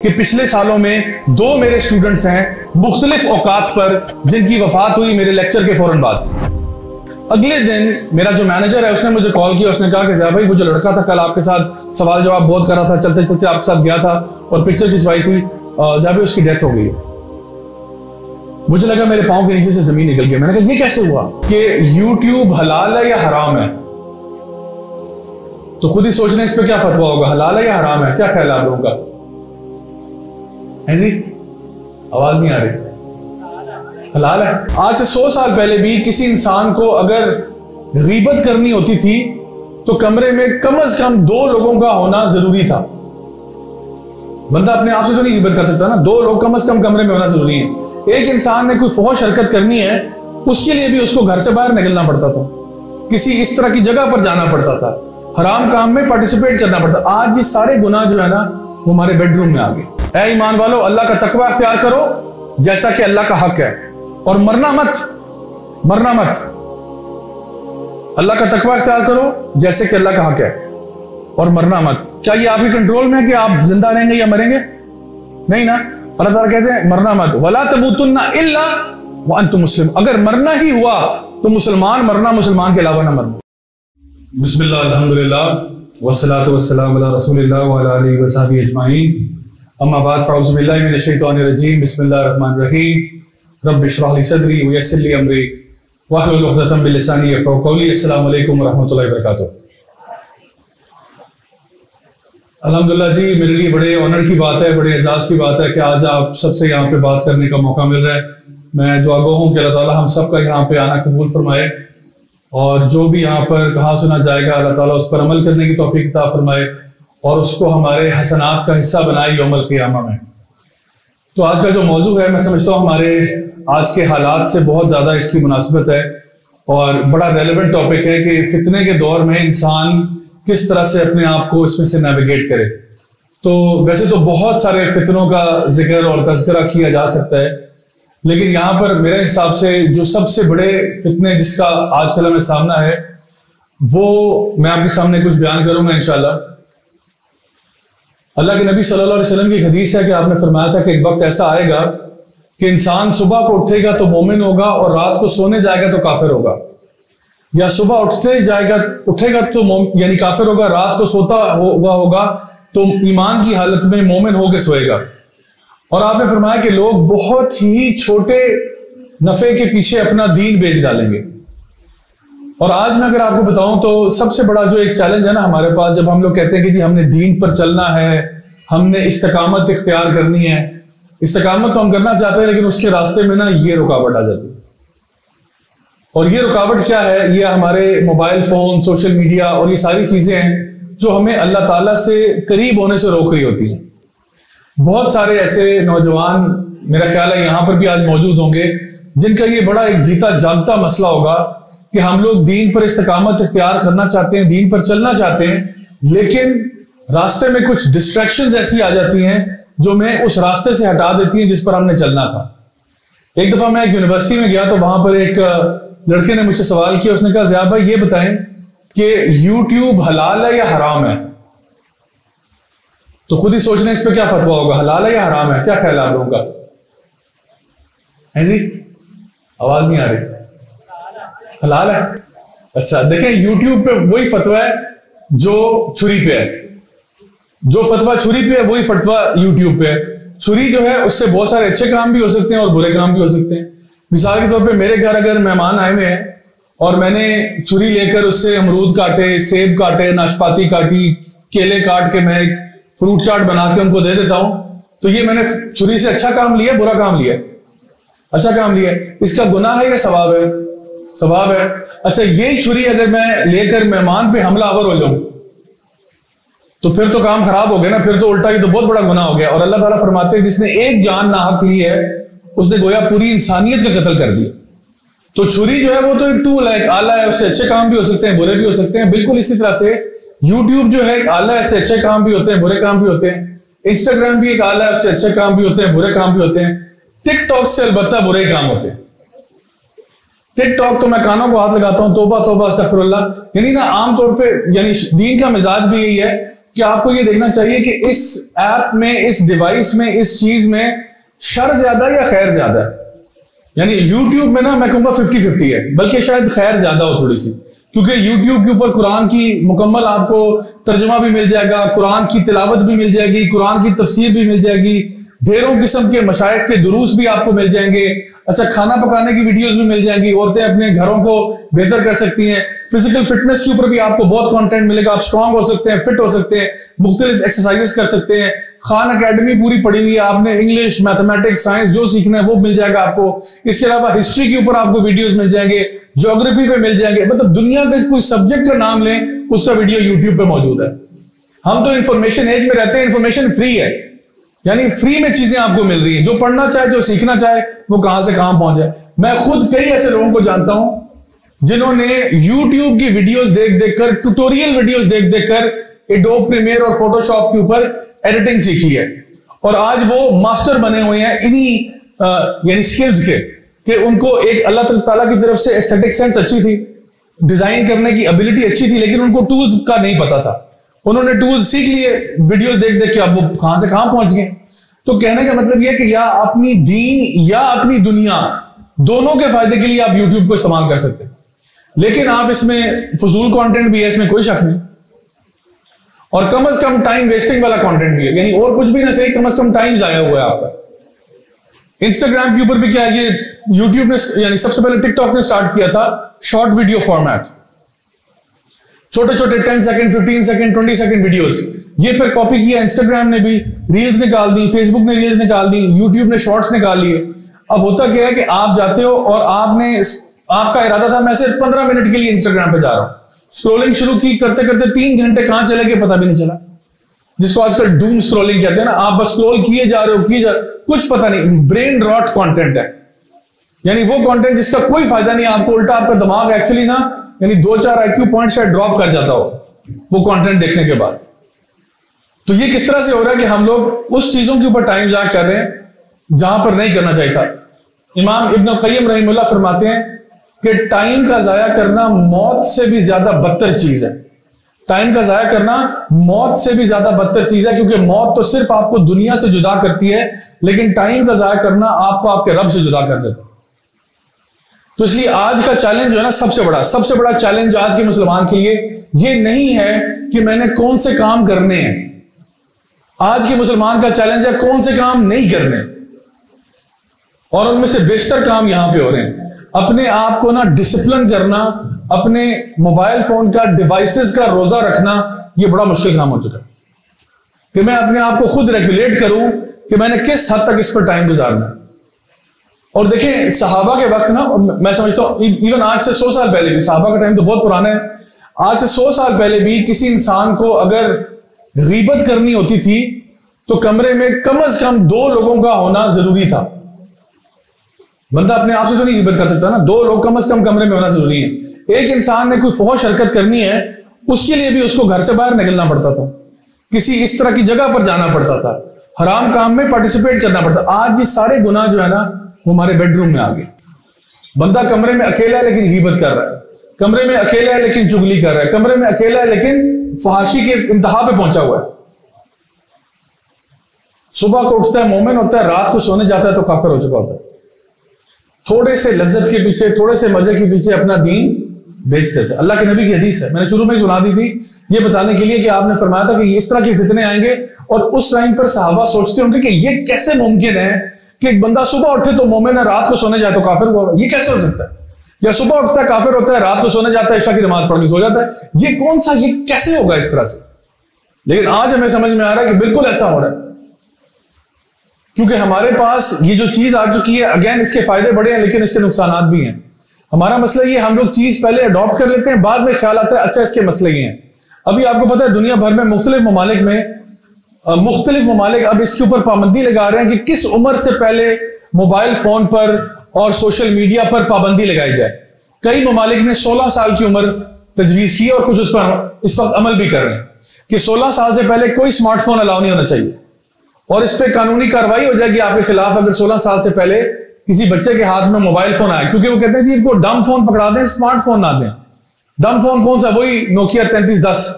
कि पिछले सालों में 2 मेरे स्टूडेंट्स हैं मुख्तलिफ औकात पर जिनकी वफात हुई मेरे लेक्चर के फौरन बाद। अगले दिन मेरा जो मैनेजर है उसने मुझे कॉल किया, उसने कहा कि ज़िया भाई वो जो लड़का था कल आपके साथ सवाल जवाब बहुत कर रहा था, चलते चलते आपके साथ गया था और पिक्चर खिंचवाई थी, ज़िया भाई उसकी डेथ हो गई। मुझे लगा मेरे पाँव के नीचे से जमीन निकल गई। मैंने कहा ये कैसे हुआ कि यूट्यूब हलाल है या हराम है? तो खुद ही सोचने इस पे क्या फतवा होगा, हलाल है या हराम है? क्या ख्याल है आप लोगों का? है जी, आवाज नहीं आ रही। हलाल है। आज से 100 साल पहले भी किसी इंसान को अगर गीबत करनी होती थी तो कमरे में कम से कम 2 लोगों का होना जरूरी था। बंदा अपने आप से तो नहीं गीबत कर सकता ना, 2 लोग कम से कम कमरे में होना जरूरी है। एक इंसान ने कोई फौश हरकत करनी है उसके लिए भी उसको घर से बाहर निकलना पड़ता था, किसी इस तरह की जगह पर जाना पड़ता था, हराम काम में पार्टिसिपेट करना पड़ता। आज ये सारे गुनाह जो है ना वो हमारे बेडरूम में आ गए। ऐ ईमान वालों, अल्लाह का तकवा अख्तियार करो जैसा कि अल्लाह का हक है, और मरना मत। अल्लाह का तकवा अख्तियार करो जैसे कि अल्लाह का हक है, और मरना मत। क्या ये आपके कंट्रोल में है कि आप जिंदा रहेंगे या मरेंगे? नहीं ना। अल्लाह ताला कहते हैं मरना मत, वला तमूतुन्ना इल्ला व अंतुम मुस्लिम। अगर मरना ही हुआ तो मुसलमान मरना, मुसलमान के अलावा ना मरना। बिस्मिल्लाह अल्हम्दुलिल्लाह वस्सलातु वस्सलामु अला रसूलिल्लाह व अला आलिहि व सहबिहि अजमाइन, अम्मा बाद, फ़अऊज़ु बिल्लाहि मिनश शैतानिर रजीम, बिस्मिल्लाहिर रहमानिर रहीम, रब्बि इश्रह ली सदरी व यस्सिर ली अमरी वहलुल उक़दतम मिन लिसानी यफ़क़हू क़ौली। अस्सलामु अलैकुम व रहमतुल्लाहि व बरकातुहू। अल्हम्दुलिल्लाह जी, मेरे लिए बड़े ऑनर की बात है, बड़े एजाज़ की बात है कि आज आप सबसे यहाँ पे बात करने का मौका मिल रहा है। मैं दुआ गो हूँ कि अल्लाह ताला हम सब का यहाँ पे आना कबूल फरमाए, और जो भी यहाँ पर कहा सुना जाएगा अल्लाह ताला उस पर अमल करने की तौफीक अता फरमाए और उसको हमारे हसनात का हिस्सा बनाए यौमल क़ियामा में। तो आज का जो मौजू है मैं समझता हूँ हमारे आज के हालात से बहुत ज़्यादा इसकी मुनासिबत है और बड़ा रेलेवेंट टॉपिक है कि फितने के दौर में इंसान किस तरह से अपने आप को इसमें से नेविगेट करे। तो वैसे तो बहुत सारे फितनों का जिक्र और तज़किरा किया जा सकता है, लेकिन यहाँ पर मेरे हिसाब से जो सबसे बड़े फितने जिसका आजकल हमें सामना है वो मैं आपके सामने कुछ बयान करूंगा इंशाल्लाह। अल्लाह के नबी सल्लल्लाहु अलैहि वसल्लम की एक हदीस है कि आपने फरमाया था कि एक वक्त ऐसा आएगा कि इंसान सुबह को उठेगा तो मोमिन होगा और रात को सोने जाएगा तो काफिर होगा, या सुबह उठेगा तो यानी काफिर होगा, रात को सोता होगा तो ईमान की हालत में मोमिन होकर सोएगा। और आपने फरमाया कि लोग बहुत ही छोटे नफे के पीछे अपना दीन बेच डालेंगे। और आज मैं अगर आपको बताऊं तो सबसे बड़ा जो एक चैलेंज है ना हमारे पास, जब हम लोग कहते हैं कि जी हमने दीन पर चलना है, हमने इस्तिकामत इख्तियार करनी है, इस्तिकामत तो हम करना चाहते हैं लेकिन उसके रास्ते में ना ये रुकावट आ जाती है। और ये रुकावट क्या है? ये हमारे मोबाइल फोन, सोशल मीडिया और ये सारी चीजें हैं जो हमें अल्लाह ताला से करीब होने से रोक रही होती हैं। बहुत सारे ऐसे नौजवान मेरा ख्याल है यहाँ पर भी आज मौजूद होंगे जिनका ये बड़ा एक जीता जागता मसला होगा कि हम लोग दीन पर इस्तिकामत इख्तियार करना चाहते हैं, दीन पर चलना चाहते हैं, लेकिन रास्ते में कुछ डिस्ट्रैक्शंस ऐसी आ जाती हैं जो हमें उस रास्ते से हटा देती हैं जिस पर हमने चलना था। एक दफा मैं एक यूनिवर्सिटी में गया तो वहां पर एक लड़के ने मुझसे सवाल किया, उसने कहा ज़िया भाई ये बताएं कि यूट्यूब हलाल है या हराम है? तो खुद ही सोचने इस पे क्या फतवा होगा, हलाल है या हराम है? क्या ख्याल है आप लोगों का? है जी, आवाज नहीं आ रही। हलाल है। अच्छा देखें, यूट्यूब पे वही फतवा है जो छुरी पे है, जो फतवा छुरी पे है वही फतवा यूट्यूब पे है। छुरी जो है उससे बहुत सारे अच्छे काम भी हो सकते हैं और बुरे काम भी हो सकते हैं। मिसाल के तौर पे मेरे घर अगर मेहमान आए हुए हैं और मैंने छुरी लेकर उससे अमरूद काटे, सेब काटे, नाशपाती काटी, केले काट के मैं एक फ्रूट चाट बना के उनको दे देता हूं, तो ये मैंने छुरी से अच्छा काम लिया, बुरा काम लिया? अच्छा काम लिया। इसका गुनाह है या सवाब है? सवाब है। अच्छा यही छुरी अगर मैं लेकर मेहमान पे हमलावर हो जाऊं तो फिर तो काम खराब हो गया ना, फिर तो उल्टा ही तो बहुत बड़ा गुनाह हो गया। और अल्लाह ताला फरमाते हैं जिसने एक जान नाहक ली है उसने गोया पूरी इंसानियत का कत्ल कर दिया। तो छुरी जो है वो तो एक टूल है, एक आला है, उससे अच्छे काम भी हो सकते हैं, बुरे भी हो सकते हैं। बिल्कुल इसी तरह से यूट्यूब जो है एक आला है, इससे अच्छे काम भी होते हैं, बुरे काम भी होते हैं। इंस्टाग्राम भी एक आला है, उससे अच्छे काम भी होते हैं, बुरे काम भी होते हैं। टिकटॉक से अलबत्ता बुरे काम होते हैं। टिकटॉक तो मैं कानों को हाथ लगाता हूं, तौबा तौबा अस्तगफिरुल्लाह। यानी ना आमतौर पे यानी दीन का मिजाज भी यही है कि आपको ये देखना चाहिए कि इस ऐप में, इस डिवाइस में, इस चीज में शर ज्यादा या खैर ज्यादा है। यानी यूट्यूब में ना मैं कहूंगा 50-50 है, बल्कि शायद खैर ज्यादा हो थोड़ी सी, क्योंकि यूट्यूब के ऊपर कुरान की मुकम्मल आपको तर्जुमा भी मिल जाएगा, कुरान की तिलावत भी मिल जाएगी, कुरान की तफसीर भी मिल जाएगी, ढेरों किस्म के मशाइख के दुरूस भी आपको मिल जाएंगे। अच्छा, खाना पकाने की वीडियोस भी मिल जाएंगी, औरतें अपने घरों को बेहतर कर सकती हैं। फिजिकल फिटनेस के ऊपर भी आपको बहुत कंटेंट मिलेगा, आप स्ट्रांग हो सकते हैं, फिट हो सकते हैं, मुख्तलिफ एक्सरसाइजेस कर सकते हैं। खान अकेडमी पूरी पड़ी हुई है, आपने इंग्लिश, मैथमेटिक्स, साइंस जो सीखना है वो मिल जाएगा आपको। इसके अलावा हिस्ट्री के ऊपर आपको वीडियोस मिल जाएंगे, ज्योग्राफी पे मिल जाएंगे, मतलब दुनिया के कोई सब्जेक्ट का नाम लें उसका वीडियो यूट्यूब पे मौजूद है। हम तो इंफॉर्मेशन एज में रहते हैं, इंफॉर्मेशन फ्री है, यानी फ्री में चीजें आपको मिल रही है। जो पढ़ना चाहे, जो सीखना चाहे, वो कहां से कहां पहुंच जाए। मैं खुद कई ऐसे लोगों को जानता हूं जिन्होंने YouTube की वीडियोस देख देखकर, ट्यूटोरियल वीडियोस देख देखकर एडोब प्रीमियर और फोटोशॉप के ऊपर एडिटिंग सीखी है, और आज वो मास्टर बने हुए हैं इन्हीं यानी स्किल्स के, कि उनको एक अल्लाह ताला की तरफ से एस्थेटिक सेंस अच्छी थी, डिजाइन करने की एबिलिटी अच्छी थी, लेकिन उनको टूल्स का नहीं पता था। उन्होंने टूल्स सीख लिए वीडियोस देख देख के, अब वो कहां से कहां पहुंच गए। तो कहने का मतलब यह कि या अपनी दीन या अपनी दुनिया, दोनों के फायदे के लिए आप यूट्यूब को इस्तेमाल कर सकते हैं, लेकिन आप इसमें फजूल कंटेंट भी है, इसमें कोई शक नहीं, और कम से कम टाइम वेस्टिंग वाला कंटेंट भी है, यानी और कुछ भी ना सही, कम से कम टाइम जाया हुआ है आपका। इंस्टाग्राम के ऊपर भी क्या है, ये यूट्यूब ने यानी सबसे पहले टिकटॉक ने स्टार्ट किया था शॉर्ट वीडियो फॉर्मेट, छोटे छोटे 10 सेकंड, 15 सेकंड, 20 सेकंड वीडियोस। ये फिर कॉपी किया इंस्टाग्राम ने भी, रील्स निकाल दी, फेसबुक ने रील्स निकाल दी, यूट्यूब ने शॉर्ट्स निकाल लिए। अब होता क्या है कि आप जाते हो और आपका इरादा था मैं सिर्फ 15 मिनट के लिए इंस्टाग्राम पे जा रहा हूं, स्क्रोलिंग शुरू की, करते करते 3 घंटे कहां चले गए पता भी नहीं चला, जिसको आजकल डूम स्क्रोलिंग कहते हैं ना। आप बस स्क्रोल किए जा रहे हो, कुछ पता नहीं, ब्रेन रॉट कंटेंट है, यानी वो कंटेंट जिसका कोई फायदा नहीं आपको, उल्टा आपका दिमाग एक्चुअली ना यानी 2-4 IQ पॉइंट शायद ड्रॉप कर जाता हो वो कंटेंट देखने के बाद। तो ये किस तरह से हो रहा है कि हम लोग उस चीजों के ऊपर टाइम ज़ाया कर रहे हैं जहां पर नहीं करना चाहिए था। इमाम इब्न क़य्यिम रहमतुल्लाह फरमाते हैं कि टाइम का ज़ाया करना मौत से भी ज्यादा बदतर चीज है। टाइम का ज़ाया करना मौत से भी ज्यादा बदतर चीज है, क्योंकि मौत तो सिर्फ आपको दुनिया से जुदा करती है, लेकिन टाइम का ज़ाया करना आपको आपके रब से जुदा कर देता है। तो इसलिए आज का चैलेंज जो है ना, सबसे बड़ा चैलेंज आज के मुसलमान के लिए ये नहीं है कि मैंने कौन से काम करने हैं, आज के मुसलमान का चैलेंज है कौन से काम नहीं करने, और उनमें से बेशतर काम यहां पे हो रहे हैं। अपने आप को ना डिसिप्लिन करना, अपने मोबाइल फोन का, डिवाइसेस का रोजा रखना, यह बड़ा मुश्किल काम हो चुका है कि मैं अपने आप को खुद रेगुलेट करूं कि मैंने किस हद तक इस पर टाइम गुजारना। और देखें सहाबा के वक्त ना, मैं समझता हूं इवन आज से 100 साल पहले भी, सहाबा का टाइम तो बहुत पुराना है, आज से 100 साल पहले भी किसी इंसान को अगर गीबत करनी होती थी तो कमरे में कम से कम 2 लोगों का होना जरूरी था। बंदा अपने आप से तो नहीं गीबत कर सकता ना, 2 लोग कम से कम कमरे में होना जरूरी है। एक इंसान ने कोई फौश हरकत करनी है, उसके लिए भी उसको घर से बाहर निकलना पड़ता था, किसी इस तरह की जगह पर जाना पड़ता था, हराम काम में पार्टिसिपेट करना पड़ता। आज ये सारे गुनाह जो है ना वो हमारे बेडरूम में आ गए। बंदा कमरे में अकेला है लेकिन गीबत कर रहा है, कमरे में अकेला है लेकिन चुगली कर रहा है, कमरे में अकेला है लेकिन फहाशी के इंतहा पे पहुंचा हुआ है। सुबह को उठता है मोमिन होता है, रात को सोने जाता है तो काफिर हो चुका होता है। थोड़े से लज्जत के पीछे, थोड़े से मजे के पीछे अपना दीन बेच देते हैं। अल्लाह के नबी की हदीस है, मैंने शुरू में सुना दी थी, ये बताने के लिए कि आपने फरमाया था कि इस तरह के फितने आएंगे, और उस टाइम पर सहाबा सोचते होंगे कि ये कैसे मुमकिन है कि एक बंदा सुबह उठे तो मोमिन है, रात को सोने जाए तो काफिर हुआ, ये कैसे हो सकता है? या सुबह उठता है काफिर होता है, रात को सोने जाता है, इशा की नमाज पढ़ के सो जाता है, ये कौन सा, ये कैसे होगा इस तरह से? लेकिन आज हमें समझ में आ रहा है कि बिल्कुल ऐसा हो रहा है, क्योंकि हमारे पास ये जो चीज आ चुकी है, अगेन इसके फायदे बड़े हैं लेकिन इसके नुकसान भी हैं। हमारा मसला ये, हम लोग चीज पहले अडॉप्ट कर लेते हैं, बाद में ख्याल आता है अच्छा इसके मसले ये हैं। अभी आपको पता है दुनिया भर में मुख्तलिफ ममालिक अब इसके ऊपर पाबंदी लगा रहे हैं कि किस उम्र से पहले मोबाइल फोन पर और सोशल मीडिया पर पाबंदी लगाई जाए। कई ममालिक ने 16 साल की उम्र तजवीज की और कुछ उस पर इस वक्त अमल भी कर रहे हैं कि 16 साल से पहले कोई स्मार्टफोन अलाउ नहीं होना चाहिए, और इस पर कानूनी कार्रवाई हो जाएगी आपके खिलाफ अगर 16 साल से पहले किसी बच्चे के हाथ में मोबाइल फोन आए। क्योंकि वो कहते हैं जी इनको डम फोन पकड़ा दें, स्मार्टफोन ना दें। डम फोन कौन सा? वही नोकिया 3310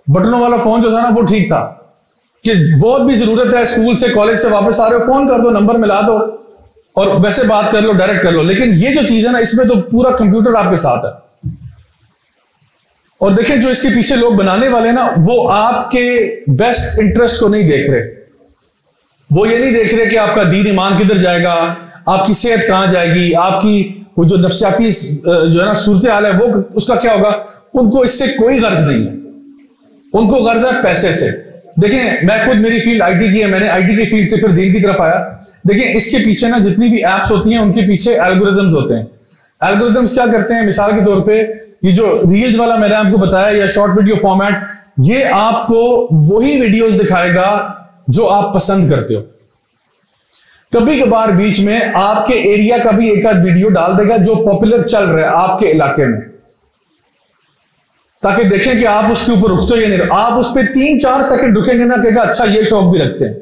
बटनों वाला फोन जो था ना वो ठीक था कि बहुत भी जरूरत है, स्कूल से कॉलेज से वापस आ रहे हो, फोन कर दो, नंबर मिला दो और वैसे बात कर लो, डायरेक्ट कर लो। लेकिन ये जो चीज है ना, इसमें तो पूरा कंप्यूटर आपके साथ है। और देखें जो इसके पीछे लोग बनाने वाले ना, वो आपके बेस्ट इंटरेस्ट को नहीं देख रहे। वो ये नहीं देख रहे कि आपका दीन ईमान किधर जाएगा, आपकी सेहत कहां जाएगी, आपकी वो जो नफ्सियाती जो है ना सूरत हाल है वो उसका क्या होगा। उनको इससे कोई गर्ज नहीं है, उनको गर्ज है पैसे से। देखें मैं खुद, मेरी फील्ड आईटी की है, मैंने आईटी की फील्ड से फिर दीन की तरफ आया। देखें इसके पीछे ना जितनी भी एप्स होती हैं उनके पीछे एल्गोरिथम्स होते हैं। एल्गोरिथम्स क्या करते हैं, मिसाल के तौर पे ये जो रील्स वाला मैंने आपको बताया या शॉर्ट वीडियो फॉर्मेट, ये आपको वही वीडियोस दिखाएगा जो आप पसंद करते हो। कभी कभार बीच में आपके एरिया का भी एक आध वीडियो डाल देगा जो पॉपुलर चल रहा है आपके इलाके में, ताकि देखें कि आप उसके ऊपर रुकते हो या नहीं। आप उस पर 3-4 सेकंड रुकेंगे ना, कहेगा अच्छा ये शौक भी रखते हैं।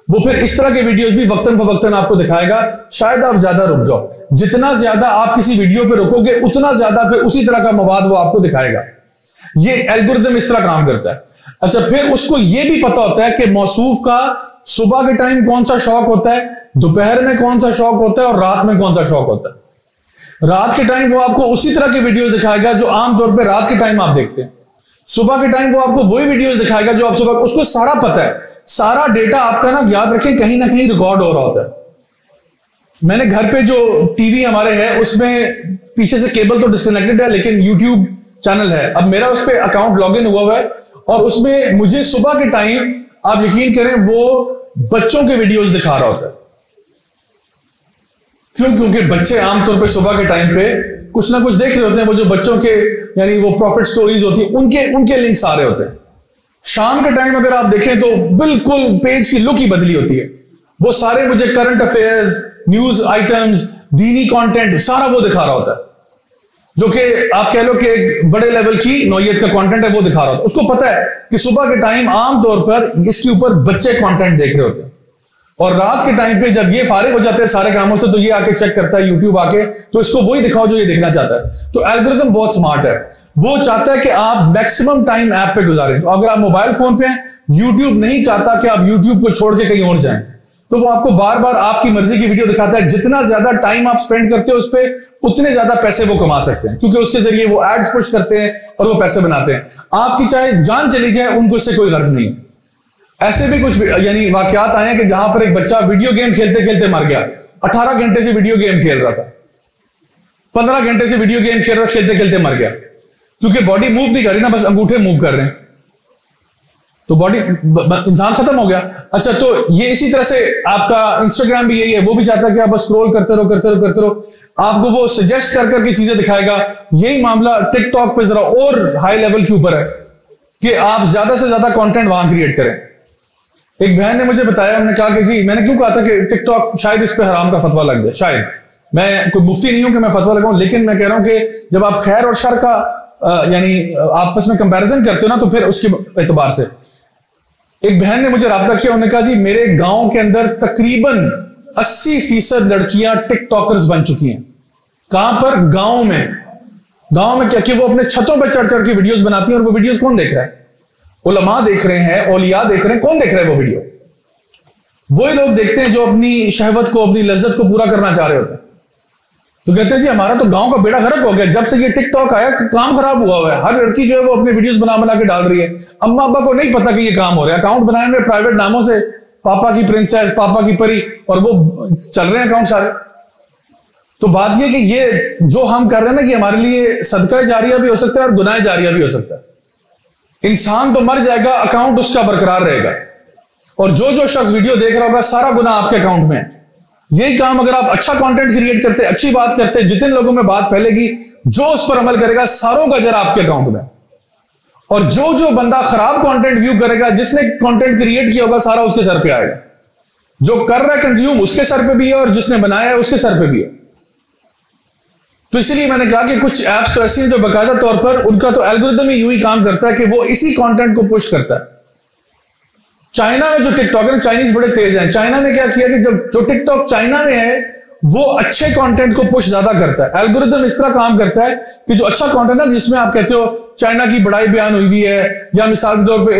वो फिर इस तरह के वीडियोस भी वक्तन फवक्तन आपको दिखाएगा, शायद आप ज्यादा रुक जाओ। जितना ज्यादा आप किसी वीडियो पे रुकोगे उतना ज्यादा फिर उसी तरह का मवाद वो आपको दिखाएगा। ये एल्गोरिथम इस तरह काम करता है। अच्छा, फिर उसको ये भी पता होता है कि मौसूफ का सुबह के टाइम कौन सा शौक होता है, दोपहर में कौन सा शौक होता है और रात में कौन सा शौक होता है। रात के टाइम वो आपको उसी तरह के वीडियोस दिखाएगा जो आमतौर पे रात के टाइम आप देखते हैं। सुबह के टाइम वो आपको वही वीडियोस दिखाएगा जो आप सुबह, उसको सारा पता है। सारा डेटा आपका ना, याद रखें, कहीं ना कहीं रिकॉर्ड हो रहा होता है। मैंने घर पे जो टीवी हमारे है उसमें पीछे से केबल तो डिस्कनेक्टेड है, लेकिन यूट्यूब चैनल है। अब मेरा उस पर अकाउंट लॉग इन हुआ है और उसमें मुझे सुबह के टाइम, आप यकीन करें, वो बच्चों के वीडियोस दिखा रहा होता है। क्यों? क्योंकि बच्चे आमतौर पे सुबह के टाइम पे कुछ ना कुछ देख रहे होते हैं। वो जो बच्चों के यानी वो प्रॉफिट स्टोरीज होती है, उनके लिंक्स आ रहे होते हैं। शाम के टाइम अगर आप देखें तो बिल्कुल पेज की लुक ही बदली होती है। वो सारे मुझे करंट अफेयर्स, न्यूज आइटम्स, दीनी कंटेंट सारा वो दिखा रहा होता है, जो कि आप कह लो कि एक बड़े लेवल की नौयत का कंटेंट है, वो दिखा रहा होता है। उसको पता है कि सुबह के टाइम आमतौर पर इसके ऊपर बच्चे कंटेंट देख रहे होते हैं, और रात के टाइम पे जब ये फारिग हो जाते हैं सारे कामों से तो ये आके चेक करता है यूट्यूब आके, तो इसको वही दिखाओ जो ये देखना चाहता है। तो एल्गोरिथम बहुत स्मार्ट है, वो चाहता है कि आप मैक्सिमम टाइम ऐप पे गुजारें। तो अगर आप मोबाइल फोन पे हैं, यूट्यूब नहीं चाहता कि आप यूट्यूब को छोड़ के कहीं और जाएं, तो वो आपको बार बार आपकी मर्जी की वीडियो दिखाता है। जितना ज्यादा टाइम आप स्पेंड करते हो उस पर, उतने ज्यादा पैसे वो कमा सकते हैं, क्योंकि उसके जरिए वो एड्स पुश करते हैं और वो पैसे बनाते हैं। आपकी चाहे जान चली जाए, उनको इससे कोई गर्ज नहीं है। ऐसे भी कुछ यानी वाकयात आए हैं कि जहां पर एक बच्चा वीडियो गेम खेलते खेलते मर गया। 18 घंटे से वीडियो गेम खेल रहा था, 15 घंटे से वीडियो गेम खेल रहा, खेलते खेलते मर गया, क्योंकि बॉडी मूव नहीं कर रही ना, बस अंगूठे मूव कर रहे हैं, तो बॉडी, इंसान खत्म हो गया। अच्छा, तो ये इसी तरह से आपका इंस्टाग्राम भी यही है, वो भी चाहता है कि आप बस स्क्रॉल करते रहो करते रहो करते रहो, आपको वो सजेस्ट कर करके चीजें दिखाएगा। यही मामला टिकटॉक पे जरा और हाई लेवल के ऊपर है कि आप ज्यादा से ज्यादा कंटेंट वहां क्रिएट करें। एक बहन ने मुझे बताया, उन्होंने कहा कि जी, मैंने क्यों कहा था कि टिकटॉक शायद इस पे हराम का फतवा लग जाए, शायद, मैं कोई मुफ्ती नहीं हूं कि मैं फतवा लगाऊं, लेकिन मैं कह रहा हूं कि जब आप खैर और शर का यानी आपस में कंपैरिजन करते हो ना, तो फिर उसके एतबार से एक बहन ने मुझे राब्ता किया, उन्होंने कहा जी मेरे गांव के अंदर तकरीबन 80% लड़कियां टिकटॉकर्स बन चुकी हैं। कहां पर? गांव में। गांव में क्या कि वो अपने छतों पर चढ़ चढ़ के वीडियोस बनाती हैं, और वो वीडियोस कौन देख रहा है? उलमा देख रहे हैं, औलिया देख रहे हैं। कौन देख रहा है वो वीडियो? वही लोग देखते हैं जो अपनी शहवत को, अपनी लज्जत को पूरा करना चाह रहे होते हैं। तो कहते हैं जी हमारा तो गांव का बेड़ा गर्क हो गया, जब से ये टिकटॉक आया काम खराब हुआ हुआ है। हर लड़की जो है वो अपने वीडियोस बना बना के डाल रही है। अम्मा अब्बा को नहीं पता कि ये काम हो रहा है, अकाउंट बनाए हुए प्राइवेट नामों से, पापा की प्रिंसेस, पापा की परी, और वो चल रहे हैं अकाउंट सारे। तो बात यह कि ये जो हम कर रहे हैं ना, कि हमारे लिए सदका जारिया भी हो सकता है और गुनाह जारिया भी हो सकता है। इंसान तो मर जाएगा, अकाउंट उसका बरकरार रहेगा, और जो जो शख्स वीडियो देख रहा होगा सारा गुनाह आपके अकाउंट में है। यही काम अगर आप अच्छा कंटेंट क्रिएट करते, अच्छी बात करते, जितने लोगों में बात फैलेगी, जो उस पर अमल करेगा, सारों का अजर आपके अकाउंट में। और जो जो बंदा खराब कंटेंट व्यू करेगा, जिसने कंटेंट क्रिएट किया होगा, सारा उसके सर पे आएगा। जो कर रहा है कंज्यूम, उसके सर पे भी है, और जिसने बनाया है उसके सर पे भी है। तो इसलिए मैंने कहा कि कुछ ऐप्स तो ऐसी हैं जो बाकायदा तौर पर उनका तो एल्गोरिथम ही यूं ही काम करता है कि वो इसी कंटेंट को पुश करता है। चाइना में जो टिकटॉक है, चाइनीज बड़े तेज हैं। चाइना ने क्या किया कि जब जो टिकटॉक चाइना में है, वो अच्छे कंटेंट को पुश ज्यादा करता है। एल्गोरिदम इस तरह काम करता है कि जो अच्छा कंटेंट है जिसमें आप कहते हो चाइना की बड़ाई बयान हुई है, या मिसाल के तौर पे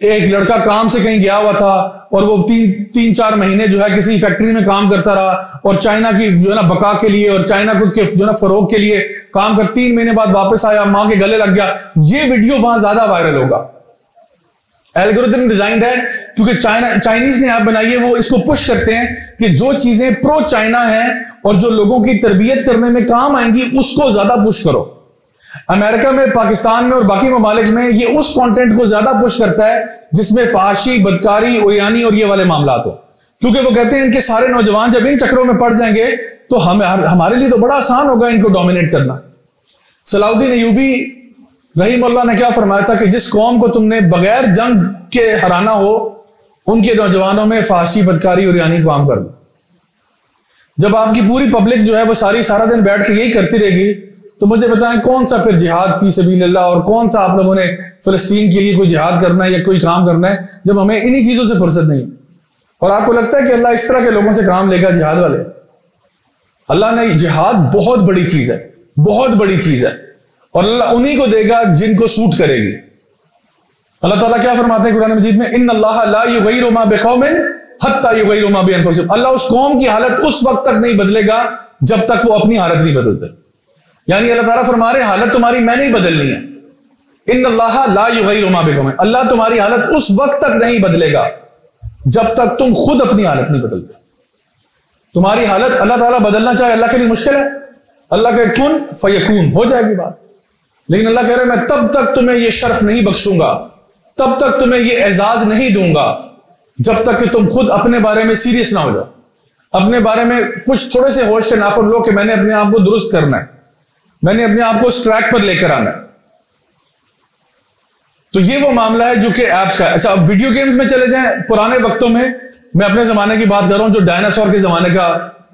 एक लड़का काम से कहीं गया हुआ था और वो तीन चार महीने जो है किसी फैक्ट्री में काम करता रहा और चाइना की जो है ना बका के लिए और चाइना को जो है ना फरोग के लिए काम कर 3 महीने बाद वापस आया, मां के गले लग गया, ये वीडियो वहां ज्यादा वायरल होगा। एल्गोरिथम डिजाइंड है क्योंकि चाइनीज ने ऐप बनाई है, वो इसको पुश करते हैं कि जो चीजें प्रो चाइना है और जो लोगों की तरबियत करने में काम आएंगी उसको ज्यादा पुश करो। अमेरिका में, पाकिस्तान में और बाकी ममालिक में ये उस कंटेंट को ज्यादा पुश करता है जिसमें फहाशी, बदकारी, उरियानी और ये वाले मामलात हो, क्योंकि वो कहते हैं इनके सारे नौजवान जब इन चक्रों में पड़ जाएंगे तो हमारे लिए तो बड़ा आसान होगा इनको डोमिनेट करना। सलाउद्दीन अय्यूबी रहीमुल्लाह ने क्या फरमाया था कि जिस कौम को तुमने बगैर जंग के हराना हो उनके नौजवानों में फहाशी, बदकारी और उरियानी को आम कर दो। जब आपकी पूरी पब्लिक जो है वो सारा दिन बैठ के यही करती रहेगी तो मुझे बताएं कौन सा फिर जिहाद फी सबीलिल्लाह और कौन सा आप लोगों ने फिलिस्तीन के लिए कोई जिहाद करना है या कोई काम करना है जब हमें इन्हीं चीजों से फुर्सत नहीं। और आपको लगता है कि अल्लाह इस तरह के लोगों से काम लेगा जिहाद वाले? अल्लाह ने, जिहाद बहुत बड़ी चीज है, बहुत बड़ी चीज है, और अल्लाह उन्हीं को देगा जिनको सूट करेगी। अल्लाह ताला क्या फरमाते हैं कुरान मजीद में, इन्नल्लाह ला युगय्यिरु मा बिकौमिन हत्ता युगय्यिरु मा बिअनफुसिहिम। अल्लाह उस कौम की हालत उस वक्त तक नहीं बदलेगा जब तक वो अपनी हालत नहीं बदलते। यानी अल्लाह ताला फरमा रहे हालत तुम्हारी मैं नहीं बदलनी है। इन्नल्लाह ला युगय्यिरु मा बिकौमिन, अल्लाह तुम्हारी हालत उस वक्त तक नहीं बदलेगा जब तक तुम खुद अपनी हालत नहीं बदलते। तुम्हारी हालत अल्लाह ताला बदलना चाहे अल्लाह के लिए मुश्किल है, अल्लाह के कुन फयकून हो जाएगी बात। लेकिन अल्लाह कह रहे मैं तब तक तुम्हें यह शर्फ नहीं बख्शूंगा, तब तक तुम्हें यह एजाज नहीं दूंगा जब तक कि तुम खुद अपने बारे में सीरियस ना हो जाओ, अपने बारे में कुछ थोड़े से होश के नाखुन लो कि मैंने अपने आप को दुरुस्त करना है, मैंने अपने आप को उस ट्रैक पर लेकर आना है। तो ये वो मामला है जो कि एप्स का। अच्छा, अब वीडियो गेम्स में चले जाएं, पुराने वक्तों में, मैं अपने जमाने की बात कर रहा हूं जो डायनासोर के जमाने का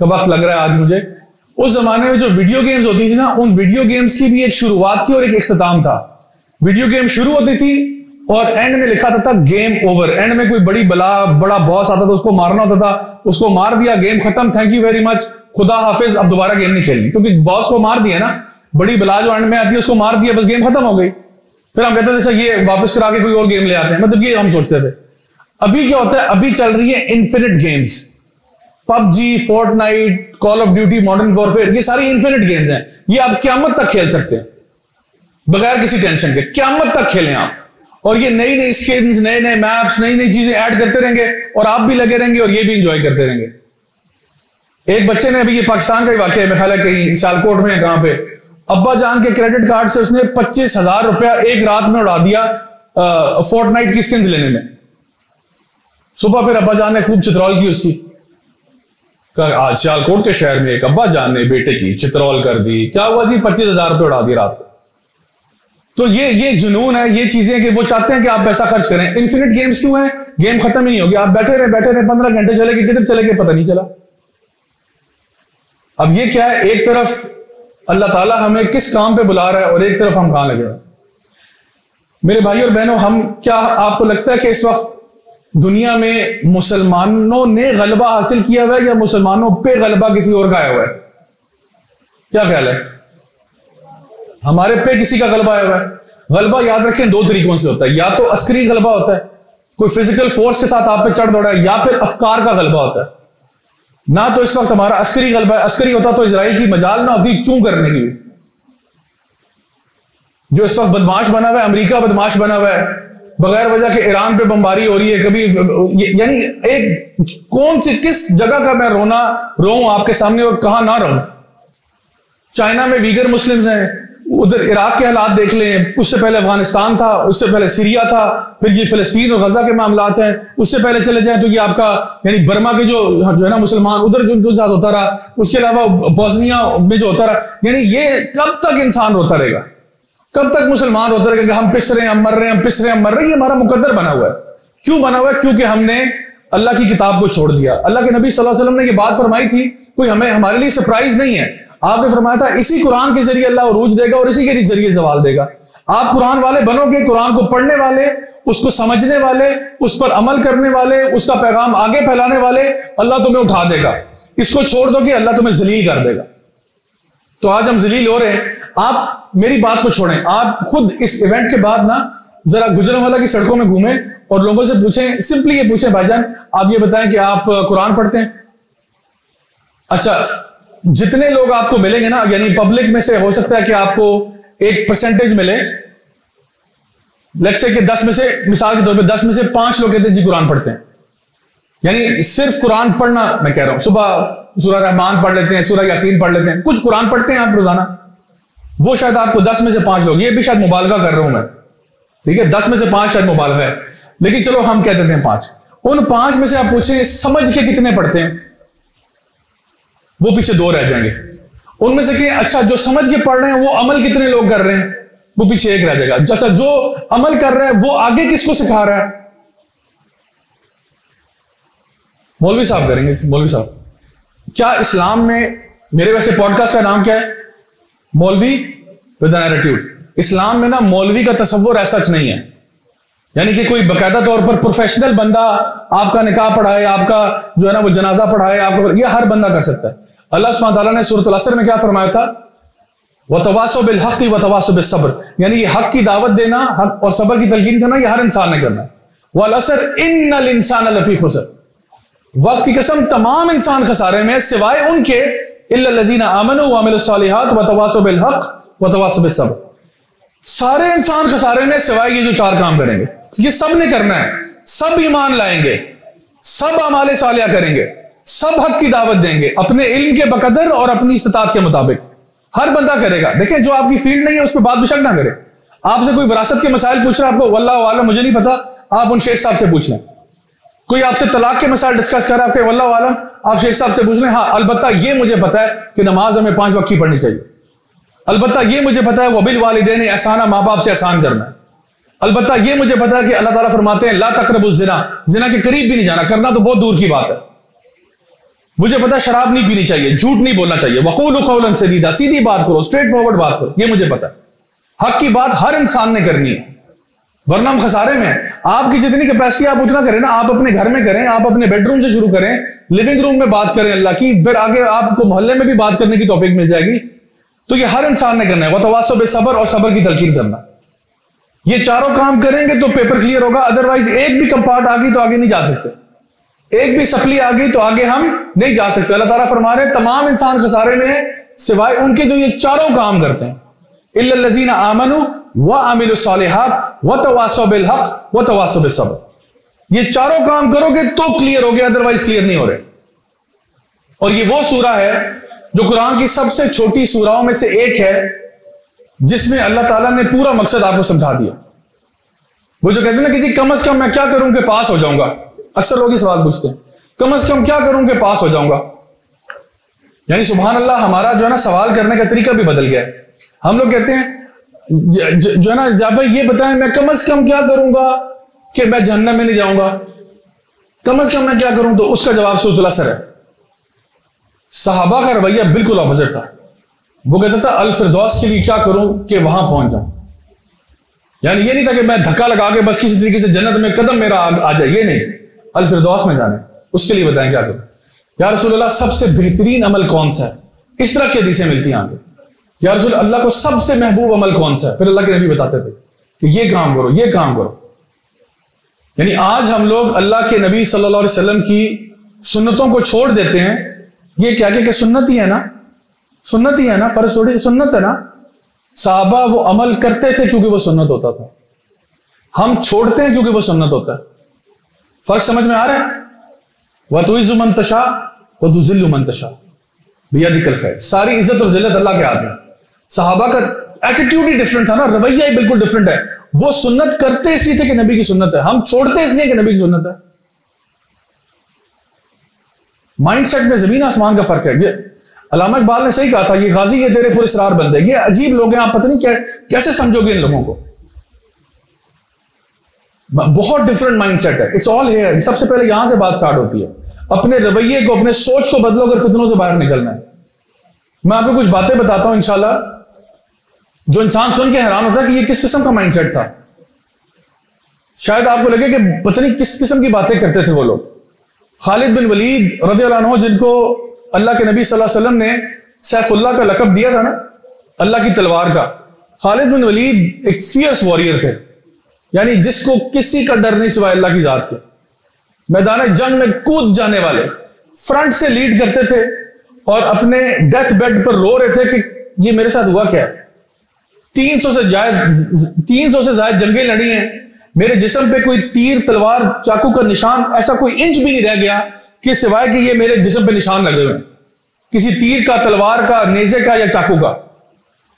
वक्त लग रहा है आज मुझे, उस जमाने में जो वीडियो गेम्स होती थी ना, उन वीडियो गेम्स की भी एक शुरुआत थी और एक इख्तिताम था। वीडियो गेम शुरू होती थी और एंड में लिखा था गेम ओवर। एंड में कोई बड़ा बॉस आता था, उसको मारना होता था, उसको मार दिया, गेम खत्म, थैंक यू वेरी मच, खुदा हाफिज, अब दोबारा गेम नहीं खेलनी, क्योंकि बॉस को मार दिया ना, बड़ी बला जो एंड में आती है उसको मार दिया, बस गेम खत्म हो गई। फिर हम कहते थे सर ये वापस करा के कोई और गेम ले आते हैं, मतलब ये हम सोचते थे। अभी क्या होता है, अभी चल रही है infinite games, PUBG, Fortnite, call of duty, modern warfare, ये सारी इन्फिनिट गेम्स हैं। ये आप क़यामत तक खेल सकते हैं बगैर किसी टेंशन के, क़यामत तक खेलें आप। और ये नई नई स्किन्स, नए नए मैप्स, नई नई चीजें ऐड करते रहेंगे और आप भी लगे रहेंगे और ये भी इंजॉय करते रहेंगे। एक बच्चे ने, अभी ये पाकिस्तान का ही वाकया है, मेरे ख्याल है कहीं सियालकोट में, कहां पे, अब्बा जान के क्रेडिट कार्ड से उसने 25,000 रुपया एक रात में उड़ा दिया फोर्टनाइट की स्किन्स लेने में। सुबह फिर अब्बा जान ने खूब चित्रौल की उसकी, आज सियालकोट के शहर में एक अब्बा जान ने बेटे की चित्रौल कर दी। क्या हुआ जी, 25,000 रुपये उड़ा दिए रात को। तो ये जुनून है, ये चीजें कि वो चाहते हैं कि आप पैसा खर्च करें। इन्फिनिट गेम्स क्यों है, गेम खत्म ही नहीं होगी, आप बैठे रहे 15 घंटे चले गए, किधर चले गए पता नहीं चला। अब ये क्या है, एक तरफ अल्लाह ताला हमें किस काम पे बुला रहा है और एक तरफ हम कहां लगे। मेरे भाइयों और बहनों, हम क्या, आपको लगता है कि इस वक्त दुनिया में मुसलमानों ने गलबा हासिल किया हुआ है या मुसलमानों पे गलबा किसी और का आया हुआ है? क्या ख्याल है? हमारे पे किसी का गलबा आया हुआ है। गलबा याद रखें 2 तरीकों से होता है, या तो अस्करी गलबा होता है, कोई फिजिकल फोर्स के साथ आप पे चढ़ दौड़ा है, या फिर अफकार का गलबा होता है। ना तो इस वक्त हमारा अस्करी गलबा है, अस्करी होता तो इजराइल की मजाल ना होती चूं करने की। जो इस वक्त बदमाश बना हुआ है, अमेरिका बदमाश बना हुआ है, बगैर वजह के ईरान पे बमबारी हो रही है, कभी यानी एक कौन सी किस जगह का मैं रोऊं आपके सामने और कहां ना रोऊं। चाइना में वीगर मुस्लिम्स हैं, उधर इराक के हालात देख लें, उससे पहले अफगानिस्तान था, उससे पहले सीरिया था, फिर ये फिलिस्तीन और गजा के मामलात हैं, उससे पहले चले जाएं तो ये आपका यानी बर्मा के जो है ना मुसलमान, उधर जो साथ होता रहा, उसके अलावा बोस्निया में जो होता रहा। यानी ये कब तक इंसान रोता रहेगा, कब तक मुसलमान रोता रहेगा कि हम पिस रहे हैं, हम मर रहे हैं, हम पिस रहे हैं, हम मर रहे हैं। ये हमारा मुकद्दर बना हुआ है। क्यों बना हुआ है? क्योंकि हमने अल्लाह की किताब को छोड़ दिया। अल्लाह के नबी सल्लल्लाहु अलैहि वसल्लम ने ये बात फरमाई थी, कोई हमारे लिए सरप्राइज नहीं है। आपने फरमाया था इसी कुरान के जरिए अल्लाह उरूज देगा और इसी के जरिए जवाल देगा। आप कुरान वाले बनोगे, कुरान को पढ़ने वाले, उसको समझने वाले, उस पर अमल करने वाले, उसका पैगाम आगे फैलाने वाले, अल्लाह तुम्हें उठा देगा। इसको छोड़ दोगे, अल्लाह तुम्हें जलील कर देगा। तो आज हम जलील हो रहे हैं। आप मेरी बात को छोड़ें, आप खुद इस इवेंट के बाद ना जरा गुजरांवाला की सड़कों में घूमें और लोगों से पूछें, सिंपली ये पूछें, भाईजान आप ये बताएं कि आप कुरान पढ़ते हैं? अच्छा, जितने लोग आपको मिलेंगे ना, यानी पब्लिक में से हो सकता है कि आपको एक परसेंटेज मिले, लेट्स से कि 10 में से, मिसाल के तौर पे 10 में से 5 लोग कहते हैं जी कुरान पढ़ते हैं। यानी सिर्फ कुरान पढ़ना, मैं कह रहा हूं, सुबह सूरह रहमान पढ़ लेते हैं, सूरह यासीन पढ़ लेते हैं, कुछ कुरान पढ़ते हैं आप रोजाना, वो शायद आपको 10 में से 5 लोग, ये भी शायद मुबालगा कर रहा हूं मैं, ठीक है, 10 में से 5 शायद मुबालगा है, लेकिन चलो हम कह देते हैं 5। उन 5 में से आप पूछें समझ के कितने पढ़ते हैं, वो पीछे 2 रह जाएंगे। उनमें से कि अच्छा जो समझ के पढ़ रहे हैं वो अमल कितने लोग कर रहे हैं, वो पीछे 1 रह जाएगा। अच्छा जो अमल कर रहा है वो आगे किसको सिखा रहा है? मौलवी साहब करेंगे। मौलवी साहब, क्या इस्लाम में, मेरे वैसे पॉडकास्ट का नाम क्या है, मौलवी विद एन एटीट्यूड। इस्लाम में ना मौलवी का तस्वुर ऐसा नहीं है, यानी कि कोई बकायदा तौर पर प्रोफेशनल बंदा आपका निकाह पढ़ाए, आपका जो है ना वो जनाजा पढ़ाए, आपका, ये हर बंदा कर सकता है। अल्लाह सुब्हानहू व तआला ने सूरह अल-असर में क्या फरमाया था? वतवासौ बिल हक़ वतवासौ बिस सब्र, यानी ये हक की दावत देना, हक और सब्र की तलकीन करना, ये हर इंसान ने करना है। वल असर इन्नल इंसान लफी खुसर, वक्त की कसम तमाम इंसान खसारे में सिवाय उनके इल्लल लज़ीना आमनू व अमिलुस सालिहात वतवासौ बिल हक़ वतवासौ बिस सब्र। सारे इंसान खसारे में सिवाय ये जो 4 काम करेंगे, ये सब ने करना है। सब ईमान लाएंगे, सब अमाले सालिया करेंगे, सब हक की दावत देंगे अपने इल्म के बकदर और अपनी इस्तात के मुताबिक। हर बंदा करेगा। देखें, जो आपकी फील्ड नहीं है उस पर बात बेशक ना करे। आपसे कोई विरासत के मसाइल पूछ रहा है, आपको वल्लाह आलम मुझे नहीं पता, आप उन शेख साहब से पूछ लें। कोई आपसे तलाक के मसाइल डिस्कस कर रहा है, आपके वल्लाह आलम, आप शेख साहब से पूछ लें। हाँ, अलबत्ता ये मुझे पता है कि नमाज हमें 5 वक्त की पढ़नी चाहिए। अलबत्ता ये मुझे पता है वबिल वालिदैन एहसाना, माँ बाप से एहसान करना है। अलबत्ता ये मुझे पता है कि अल्लाह ताला फरमाते हैं ला तक़रबुज़ ज़िना, ज़िना के करीब भी नहीं जाना, करना तो बहुत दूर की बात है। मुझे पता है शराब नहीं पीनी चाहिए, झूठ नहीं बोलना चाहिए, वक़ूलू क़ौलन सदीदा, सीधी बात करो, स्ट्रेट फॉरवर्ड बात करो, ये मुझे पता है। हक की बात हर इंसान ने करनी है, वरना हम खसारे में। आपकी जितनी कैपेसिटी आप उतना करें ना, आप अपने घर में करें, आप अपने बेडरूम से शुरू करें, लिविंग रूम में बात करें अल्लाह की, फिर आगे आपको मोहल्ले में भी बात करने की तौफीक मिल जाएगी। तो ये हर इंसान ने करना है, वतवासौ बिस्सब्र, और सब्र की तलकीन करना। ये 4 काम करेंगे तो पेपर क्लियर होगा, अदरवाइज एक भी कंपार्ट आ गई तो आगे नहीं जा सकते, एक भी सप्ली आ गई तो आगे हम नहीं जा सकते। अल्लाह ताला फरमा रहे हैं तमाम इंसान खसारे में है सिवाय उनके जो ये 4 काम करते हैं, इल्लल लज़ीना आमनू व अमिलुस सालिहात व तवासौ बिल हक़ व तवासौ बिस सब्र। ये 4 काम करोगे तो क्लियर हो गया, अदरवाइज क्लियर नहीं हो रहे। और ये वो सूरा है जो कुरान की सबसे छोटी सूराओं में से एक है, जिसमें अल्लाह ताला ने पूरा मकसद आपको समझा दिया। वो जो कहते हैं ना कि जी कम से कम मैं क्या करूं कि पास हो जाऊंगा, अक्सर लोग ये सवाल पूछते हैं, कम से कम क्या करूं कि पास हो जाऊंगा। यानी सुभान अल्लाह, हमारा जो है ना सवाल करने का तरीका भी बदल गया है। हम लोग कहते हैं जो है ना, जब ये बताएं मैं कम से कम क्या करूंगा कि मैं जहन्नम में नहीं जाऊंगा, कम से कम मैं क्या करूं, तो उसका जवाब सूरह अल-असर है। सहाबा का रवैया बिल्कुल ऑपोजिट था। वो कहता था अल फिरदौस के लिए क्या करूं कि वहां पहुंच जाऊं। यानी ये नहीं था कि मैं धक्का लगा के बस किसी तरीके से जन्नत में कदम मेरा आ जाए, ये नहीं, अल फिरदौस में जाने, उसके लिए बताएं क्या करूं। या रसूलल्लाह सबसे बेहतरीन अमल कौन सा है, इस तरह की हदीसें मिलती हैं आगे। या रसूल अल्लाह को सबसे महबूब अमल कौन सा है, फिर अल्लाह के नबी बताते थे कि ये काम करो, ये काम करो। यानी आज हम लोग अल्लाह के नबी सल्लल्लाहु अलैहि वसल्लम की सुन्नतों को छोड़ देते हैं। ये क्या क्या सुन्नत ही है ना, सुन्नत ही है ना, फर्ज थोड़ी, सुन्नत है ना। साहबा वो अमल करते थे क्योंकि वो सुन्नत होता था, हम छोड़ते हैं क्योंकि वो सुन्नत होता है। फर्क समझ में आ रहा है? वह तुइज़्ज़ु मन तशा व तुज़िल्लु मन तशा बियदिकल खैर। सारी इज्जत और जिल्लत अल्लाह के हाथ में। साहबा का एटीट्यूड ही डिफरेंट था ना, रवैया ही बिल्कुल डिफरेंट है। वो सुन्नत करते इसलिए थे कि नबी की सुन्नत है, हम छोड़ते इसलिए कि नबी की सुन्नत है। माइंडसेट में जमीन आसमान का फर्क है। ये अल्लामा इकबाल ने सही कहा था, ये गाजी ये तेरे पुरस्कार बंदे, ये अजीब लोग हैं, आप पता नहीं कैसे समझोगे इन लोगों को। बहुत डिफरेंट माइंडसेट है, इट्स ऑल हियर। सबसे पहले यहां से बात स्टार्ट होती है। अपने रवैये को, अपने सोच को बदलो अगर फितनों से बाहर निकलना है। मैं आपको कुछ बातें बताता हूं इंशाल्लाह, जो इंसान सुन के हैरान होता है कि ये किस किस्म का माइंडसेट था। शायद आपको लगे कि पता नहीं किस किस्म की बातें करते थे वो लोग। खालिद बिन वलीद रज़ियल्लाहु अन्हु, जिनको अल्लाह के नबी सल्लल्लाहु अलैहि वसल्लम ने सैफुल्लाह का लक़ब दिया था ना, अल्लाह की तलवार का। खालिद बिन वलीद एक फियर्स वॉरियर थे, यानी जिसको किसी का डर नहीं सिवाय अल्लाह की जात के। मैदान जंग में कूद जाने वाले, फ्रंट से लीड करते थे और अपने डेथ बेड पर रो रहे थे कि ये मेरे साथ हुआ क्या है। 300 से ज्यादा जंगें लड़ी हैं, मेरे जिस्म पे कोई तीर तलवार चाकू का निशान, ऐसा कोई इंच भी नहीं रह गया कि सिवाय कि ये मेरे जिस्म पे निशान लगे हुए, किसी तीर का, तलवार का, नेजे का या चाकू का।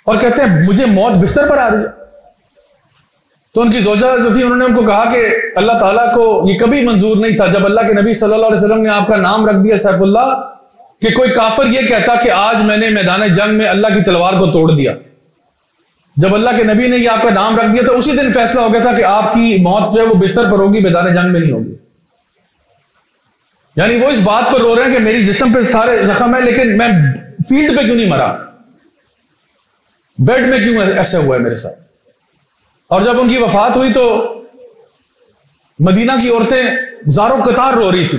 और कहते हैं मुझे मौत बिस्तर पर आ रही है। तो उनकी ज़ौजा जो थी, उन्होंने उनको कहा कि अल्लाह ताला को ये कभी मंजूर नहीं था, जब अल्लाह के नबी सल्लल्लाहु अलैहि वसल्लम ने आपका नाम रख दिया सैफुल्लाह, कि कोई काफिर ये कहता कि आज मैंने मैदान जंग में अल्लाह की तलवार को तोड़ दिया। जब अल्लाह के नबी ने ये आपका नाम रख दिया तो उसी दिन फैसला हो गया था कि आपकी मौत जो है वो बिस्तर पर होगी, मैदान जंग में नहीं होगी। यानी वो इस बात पर रो रहे हैं कि मेरी जिस्म पे सारे जख्म है, लेकिन मैं फील्ड पे क्यों नहीं मरा, बेड में क्यों ऐसा हुआ है मेरे साथ। और जब उनकी वफात हुई तो मदीना की औरतें ज़ारो कतार रो रही थी।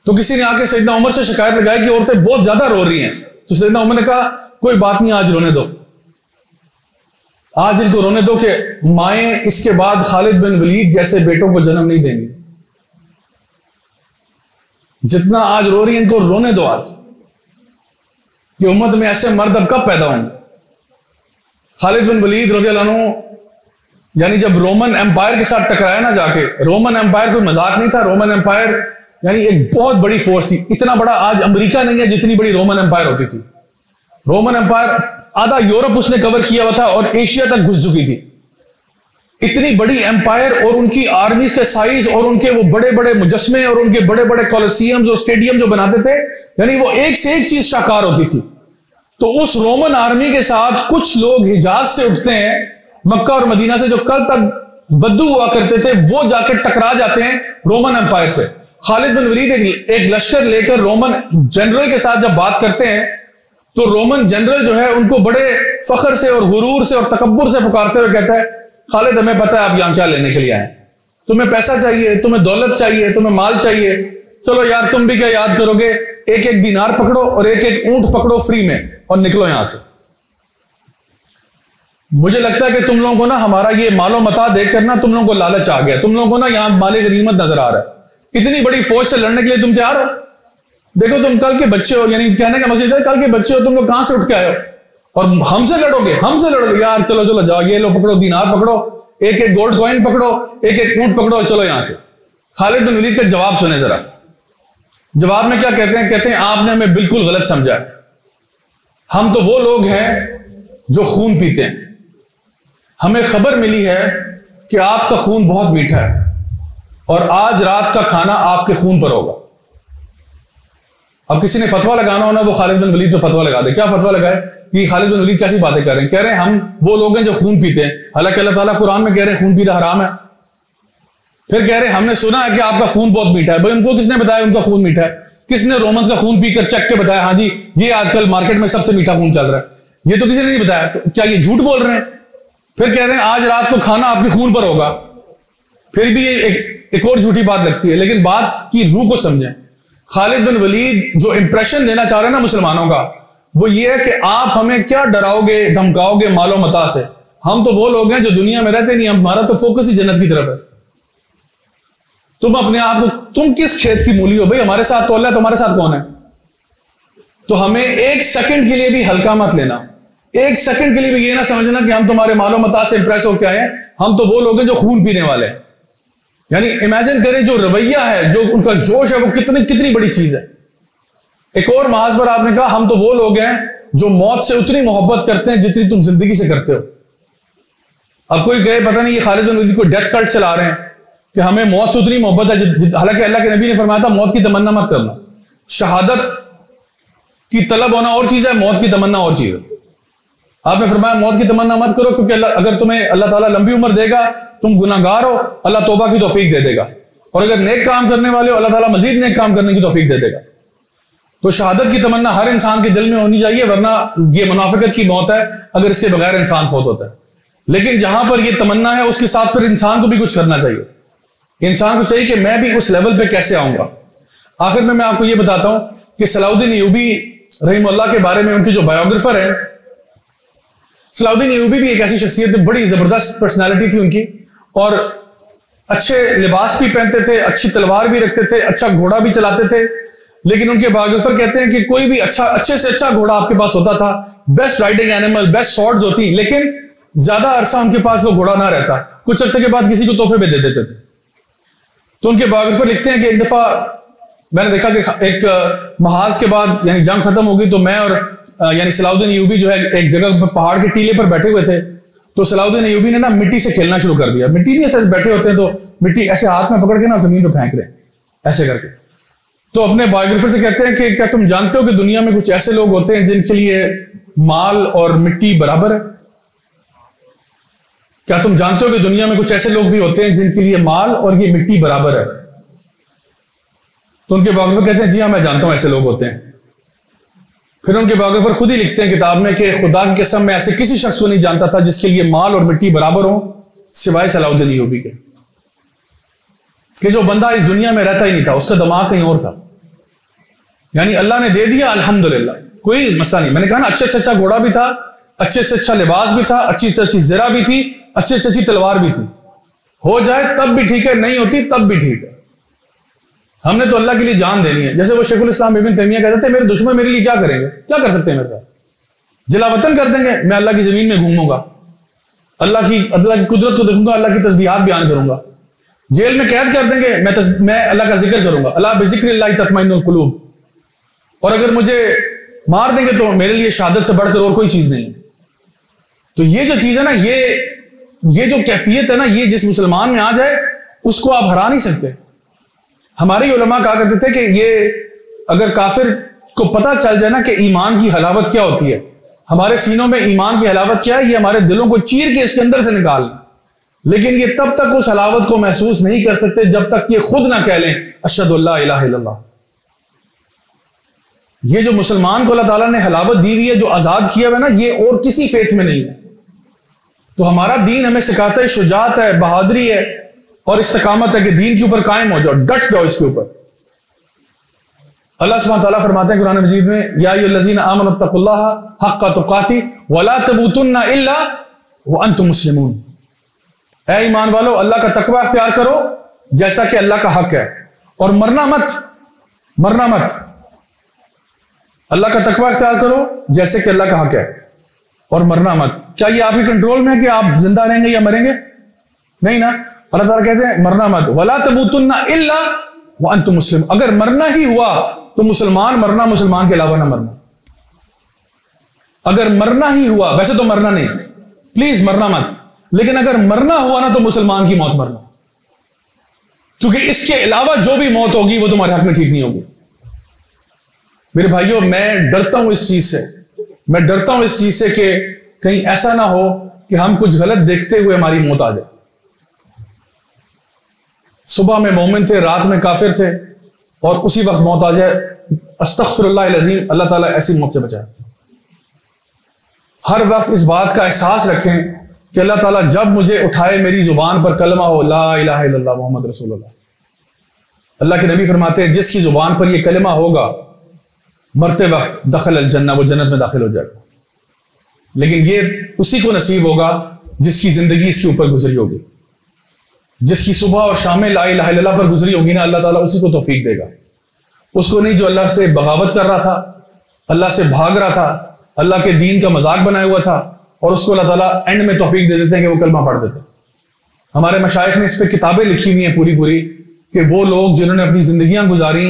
तो किसी ने आके सैयदना उमर से शिकायत लगाई कि औरतें बहुत ज्यादा रो रही हैं। तो सैयदना उमर ने कहा कोई बात नहीं, आज रोने दो, आज इनको रोने दो कि माएं इसके बाद खालिद बिन वलीद जैसे बेटों को जन्म नहीं देंगी। जितना आज रो रही है इनको रोने दो आज, कि उम्मत में ऐसे मर्द अब कब पैदा होंगे। खालिद बिन वलीद रज़ियल्लाहु अन्हु यानी जब रोमन एम्पायर के साथ टकराया ना जाके, रोमन एम्पायर कोई मजाक नहीं था। रोमन एम्पायर यानी एक बहुत बड़ी फोर्स थी, इतना बड़ा आज अमेरिका नहीं है जितनी बड़ी रोमन एम्पायर होती थी। रोमन एम्पायर आधा यूरोप उसने कवर किया हुआ था और एशिया तक घुस चुकी थी। इतनी बड़ी एम्पायर और उनकी आर्मीज के साइज और उनके वो बड़े बड़े मुजस्मे और उनके बड़े बड़े कॉलोसियम और स्टेडियम जो बनाते थे, यानी वो एक से एक चीज शाकार होती थी। तो उस रोमन आर्मी के साथ कुछ लोग हिजाज से उठते हैं, मक्का और मदीना से, जो कल तक बद्दू हुआ करते थे, वो जाके टकरा जाते हैं रोमन एम्पायर से। खालिद बिन वलीद एक लश्कर लेकर रोमन जनरल के साथ जब बात करते हैं तो रोमन जनरल जो है उनको बड़े फख्र से और गुरूर से और तकब्बुर से पुकारते हुए कहता है, खालिद हमें पता है आप यहां क्या लेने के लिए आए, तुम्हें पैसा चाहिए, तुम्हें दौलत चाहिए, तुम्हें माल चाहिए, चलो यार तुम भी क्या याद करोगे, एक एक दिनार पकड़ो और एक एक ऊंट पकड़ो फ्री में और निकलो यहां से। मुझे लगता है कि तुम लोगों को ना हमारा ये मालो मता देखकर ना तुम लोगों को लालच आ गया, तुम लोगों को ना यहां माले गनीमत नजर आ रहा है। इतनी बड़ी फौज से लड़ने के लिए तुम तैयार हो? देखो तुम कल के बच्चे हो, यानी कहने का मकसद है कल के बच्चे हो, तुम लोग कहां से उठ के आए हो और हमसे लड़ोगे यार, चलो चलो जाओ, ये लो पकड़ो, दिनार पकड़ो, एक एक गोल्ड कॉइन पकड़ो, एक एक ऊंट पकड़ो, चलो यहां से। खालिद बिन वलीद का जवाब सुने जरा। जवाब में क्या कहते हैं? कहते हैं आपने हमें बिल्कुल गलत समझा है, हम तो वो लोग हैं जो खून पीते हैं। हमें खबर मिली है कि आपका खून बहुत मीठा है और आज रात का खाना आपके खून पर होगा। अब किसी ने फतवा लगाना हो ना, वो खालिद बिन वलीद पे फतवा लगा दे। क्या फतवा लगाए कि खालिद बिन वलीद कैसी बातें कर रहे हैं? कह रहे हैं हम वो लोग हैं जो खून पीते हैं, हालांकि अल्लाह ताला कुरान में कह रहे हैं खून पीना हराम है। फिर कह रहे हैं हमने सुना है कि आपका खून बहुत मीठा है। भाई उनको किसने बताया उनका खून मीठा है? किसने रोमन्स का खून पीकर चख के बताया हाँ जी ये आजकल मार्केट में सबसे मीठा खून चल रहा है? ये तो किसी ने नहीं बताया। तो क्या ये झूठ बोल रहे हैं? फिर कह रहे हैं आज रात को खाना आपके खून पर होगा। फिर भी ये एक और झूठी बात लगती है, लेकिन बात की रूह को समझें। खालिद बिन वलीद जो इंप्रेशन देना चाह रहे हैं ना मुसलमानों का, वो ये है कि आप हमें क्या डराओगे धमकाओगे मालो मता से, हम तो वो लोग हैं जो दुनिया में रहते नहीं, हमारा तो फोकस ही जन्नत की तरफ है। तुम अपने आप को, तुम किस खेत की मूली हो भाई? हमारे साथ तो अल्लाह, तुम्हारे साथ कौन है? तो हमें एक सेकंड के लिए भी हल्का मत लेना, एक सेकंड के लिए भी ये ना समझना कि हम तुम्हारे मालो मता से इंप्रेस होकर आए हैं। हम तो वो लोग हैं जो खून पीने वाले हैं। यानी इमेजिन करें जो रवैया है, जो उनका जोश है, वो कितनी बड़ी चीज है। एक और महाज पर आपने कहा हम तो वो लोग हैं जो मौत से उतनी मोहब्बत करते हैं जितनी तुम जिंदगी से करते हो। अब कोई कहे पता नहीं ये खालिद बिन वलीद को डेथ कल्ट चला रहे हैं कि हमें मौत से उतनी मोहब्बत है, हालांकि अल्लाह के नबी ने फरमाया था मौत की तमन्ना मत करना। शहादत की तलब होना और चीज है, मौत की तमन्ना और चीज है। आपने फरमाया मौत की तमन्ना मत करो, क्योंकि अगर तुम्हें अल्लाह ताला लंबी उम्र देगा, तुम गुनाहगार हो, अल्लाह तौबा की तौफीक दे देगा, और अगर नेक काम करने वाले हो, अल्लाह ताला मजीद नेक काम करने की तौफीक दे देगा। तो शहादत की तमन्ना हर इंसान के दिल में होनी चाहिए, वरना ये मुनाफिकत की मौत है अगर इसके बगैर इंसान फौत होता है। लेकिन जहां पर ये तमन्ना है उसके साथ फिर इंसान को भी कुछ करना चाहिए। इंसान को चाहिए कि मैं भी उस लेवल पे कैसे आऊंगा। आखिर में मैं आपको ये बताता हूं कि सलाउद्दीन अय्यूबी रहीमुल्लाह के बारे में उनकी जो बायोग्राफर है, सलाउद्दीन अय्यूबी भी एक ऐसी शख्सियत, बड़ी जबरदस्त पर्सनैलिटी थी उनकी, और अच्छे लिबास भी पहनते थे, अच्छी तलवार भी रखते थे, अच्छा घोड़ा भी चलाते थे। लेकिन उनके बायोग्राफर कहते हैं कि कोई भी अच्छे से अच्छा घोड़ा आपके पास होता था, best riding animal, best swords होती, लेकिन ज्यादा अरसा उनके पास वो घोड़ा ना रहता, कुछ अरसे के बाद किसी को तोहफे में दे देते थे। तो उनके बायोग्राफर लिखते हैं कि एक दफा मैंने देखा कि एक महाज के बाद यानी जंग खत्म हो गई, तो मैं और यानी सलाउद्दीन अय्यूबी जो है एक जगह पर पहाड़ के टीले पर बैठे हुए थे। तो सलाउद्दीन अय्यूबी ने ना मिट्टी से खेलना शुरू कर दिया। मिट्टी नहीं, ऐसे बैठे होते हैं तो मिट्टी ऐसे हाथ में पकड़ के ना जमीन पर फेंक रहे ऐसे करके। तो अपने बायोग्राफर से कहते हैं कि क्या तुम जानते हो कि दुनिया में कुछ ऐसे लोग होते हैं जिनके लिए माल और मिट्टी बराबर है? क्या तुम जानते हो कि दुनिया में कुछ ऐसे लोग भी होते हैं जिनके लिए माल और ये मिट्टी बराबर है? तो उनके बायोग्राफर कहते हैं जी हाँ, मैं जानता हूं ऐसे लोग होते हैं। फिर उनके बायोग्राफर खुद ही लिखते हैं किताब में कि खुदा की कसम मैं ऐसे किसी शख्स को नहीं जानता था जिसके लिए माल और मिट्टी बराबर हो सिवाय सलाउद्दीन अय्यूबी के। कि जो बंदा इस दुनिया में रहता ही नहीं था, उसका दिमाग कहीं और था। यानी अल्लाह ने दे दिया, अल्हम्दुलिल्लाह, कोई मसला नहीं। मैंने कहा ना, अच्छे से अच्छा घोड़ा भी था, अच्छे से अच्छा लिबास भी था, अच्छी से अच्छी ज़रा भी थी, अच्छे से अच्छी तलवार भी थी। हो जाए तब भी ठीक है, नहीं होती तब भी ठीक है। हमने तो अल्लाह के लिए जान देनी है। जैसे वो शेखुल इस्लाम इब्न तैमिया कहते थे, मेरे दुश्मन मेरे लिए क्या करेंगे, क्या कर सकते हैं मेरे साथ? जलावतन कर देंगे, मैं अल्लाह की जमीन में घूमूंगा, अल्लाह की कुदरत को देखूंगा, अल्लाह की तस्बीहात बयान करूंगा। जेल में कैद कर देंगे, मैं अल्लाह का जिक्र करूंगा, अल्लाह बिज़िक्रिल्लाहि तत्मइन्नुल कुलूब। और अगर मुझे मार देंगे तो मेरे लिए शहादत से बढ़कर और कोई चीज नहीं है। तो ये जो चीज है ना, ये जो कैफियत है ना, ये जिस मुसलमान में आ जाए उसको आप हरा नहीं सकते। हमारे उलमा कहा करते थे कि ये अगर काफिर को पता चल जाए ना कि ईमान की हलावत क्या होती है, हमारे सीनों में ईमान की हलावत क्या है, ये हमारे दिलों को चीर के इसके अंदर से निकाल। लेकिन ये तब तक उस हलावत को महसूस नहीं कर सकते जब तक ये खुद ना कह लें अशहदु अल्ला इलाहा इल्लल्लाह। ये जो मुसलमान को अल्लाह ताला ने हलावत दी हुई है, जो आजाद किया हुआ है ना, ये और किसी फेथ में नहीं है। तो हमारा दीन हमें सिखाता है, शुजात है, बहादुरी है और इस्तिकामत है कि दीन के ऊपर कायम हो जाओ, डट जाओ इसके ऊपर। अल्लाह सुब्हानहू तआला फरमाते हैं कुरान मजीद में, या अय्युहल्लज़ीना आमनु तक़ुल्लाहा हक़्क़ तुक़ातिह वला तमूतुन्ना इल्ला व अंतुम मुस्लिमून। ऐ ईमान वालो, अल्लाह का तकवा अख्तियार करो जैसा कि अल्लाह का हक है, और मरना मत। अल्लाह का तकवा अख्तियार करो जैसे कि अल्लाह का हक है, और मरना मत। क्या ये आपके कंट्रोल में है कि आप जिंदा रहेंगे या मरेंगे? नहीं ना। अल्लाह ताला कहते हैं मरना मत, वला तमूतुन्ना इल्ला व अंतुम मुस्लिम। अगर मरना ही हुआ तो मुसलमान मरना, मुसलमान के अलावा ना मरना। अगर मरना ही हुआ, वैसे तो मरना नहीं, प्लीज मरना मत, लेकिन अगर मरना हुआ ना तो मुसलमान की मौत मरना, क्योंकि इसके अलावा जो भी मौत होगी वो तुम्हारे हक में ठीक नहीं होगी। मेरे भाइयों, मैं डरता हूं इस चीज से, मैं डरता हूं इस चीज से कि कहीं ऐसा ना हो कि हम कुछ गलत देखते हुए हमारी मौत आ जाए। सुबह में मोमिन थे, रात में काफिर थे, और उसी वक्त मौत आ जाए। अस्तगफिरुल्लाह अज़ीम, अल्लाह ताला ऐसी मौत से बचाए। हर वक्त इस बात का एहसास रखें कि अल्लाह ताला जब मुझे उठाए, मेरी जुबान पर कलमा हो ला इलाहा इल्लल्लाह मोहम्मद रसूलुल्लाह। अल्लाह के नबी फरमाते हैं, जिसकी जुबान पर यह कलमा होगा, मरते वक्त दखल अल जन्नह, वो जन्नत में दाखिल हो जाएगा। लेकिन ये उसी को नसीब होगा जिसकी जिंदगी इसके ऊपर गुजरी होगी, जिसकी सुबह और शाम ला इलाहा इल्लल्लाह पर गुजरी होगी ना, अल्लाह ताला उसी को तौफीक देगा। उसको नहीं जो अल्लाह से बगावत कर रहा था, अल्लाह से भाग रहा था, अल्लाह के दीन का मजाक बनाया हुआ था, और उसको अल्लाह ताला एंड में तौफीक दे देते हैं कि वो कलमा पढ़ देते। हमारे मशाइख ने इस पर किताबें लिखी हुई हैं पूरी कि वो लोग जिन्होंने अपनी जिंदगियां गुजारी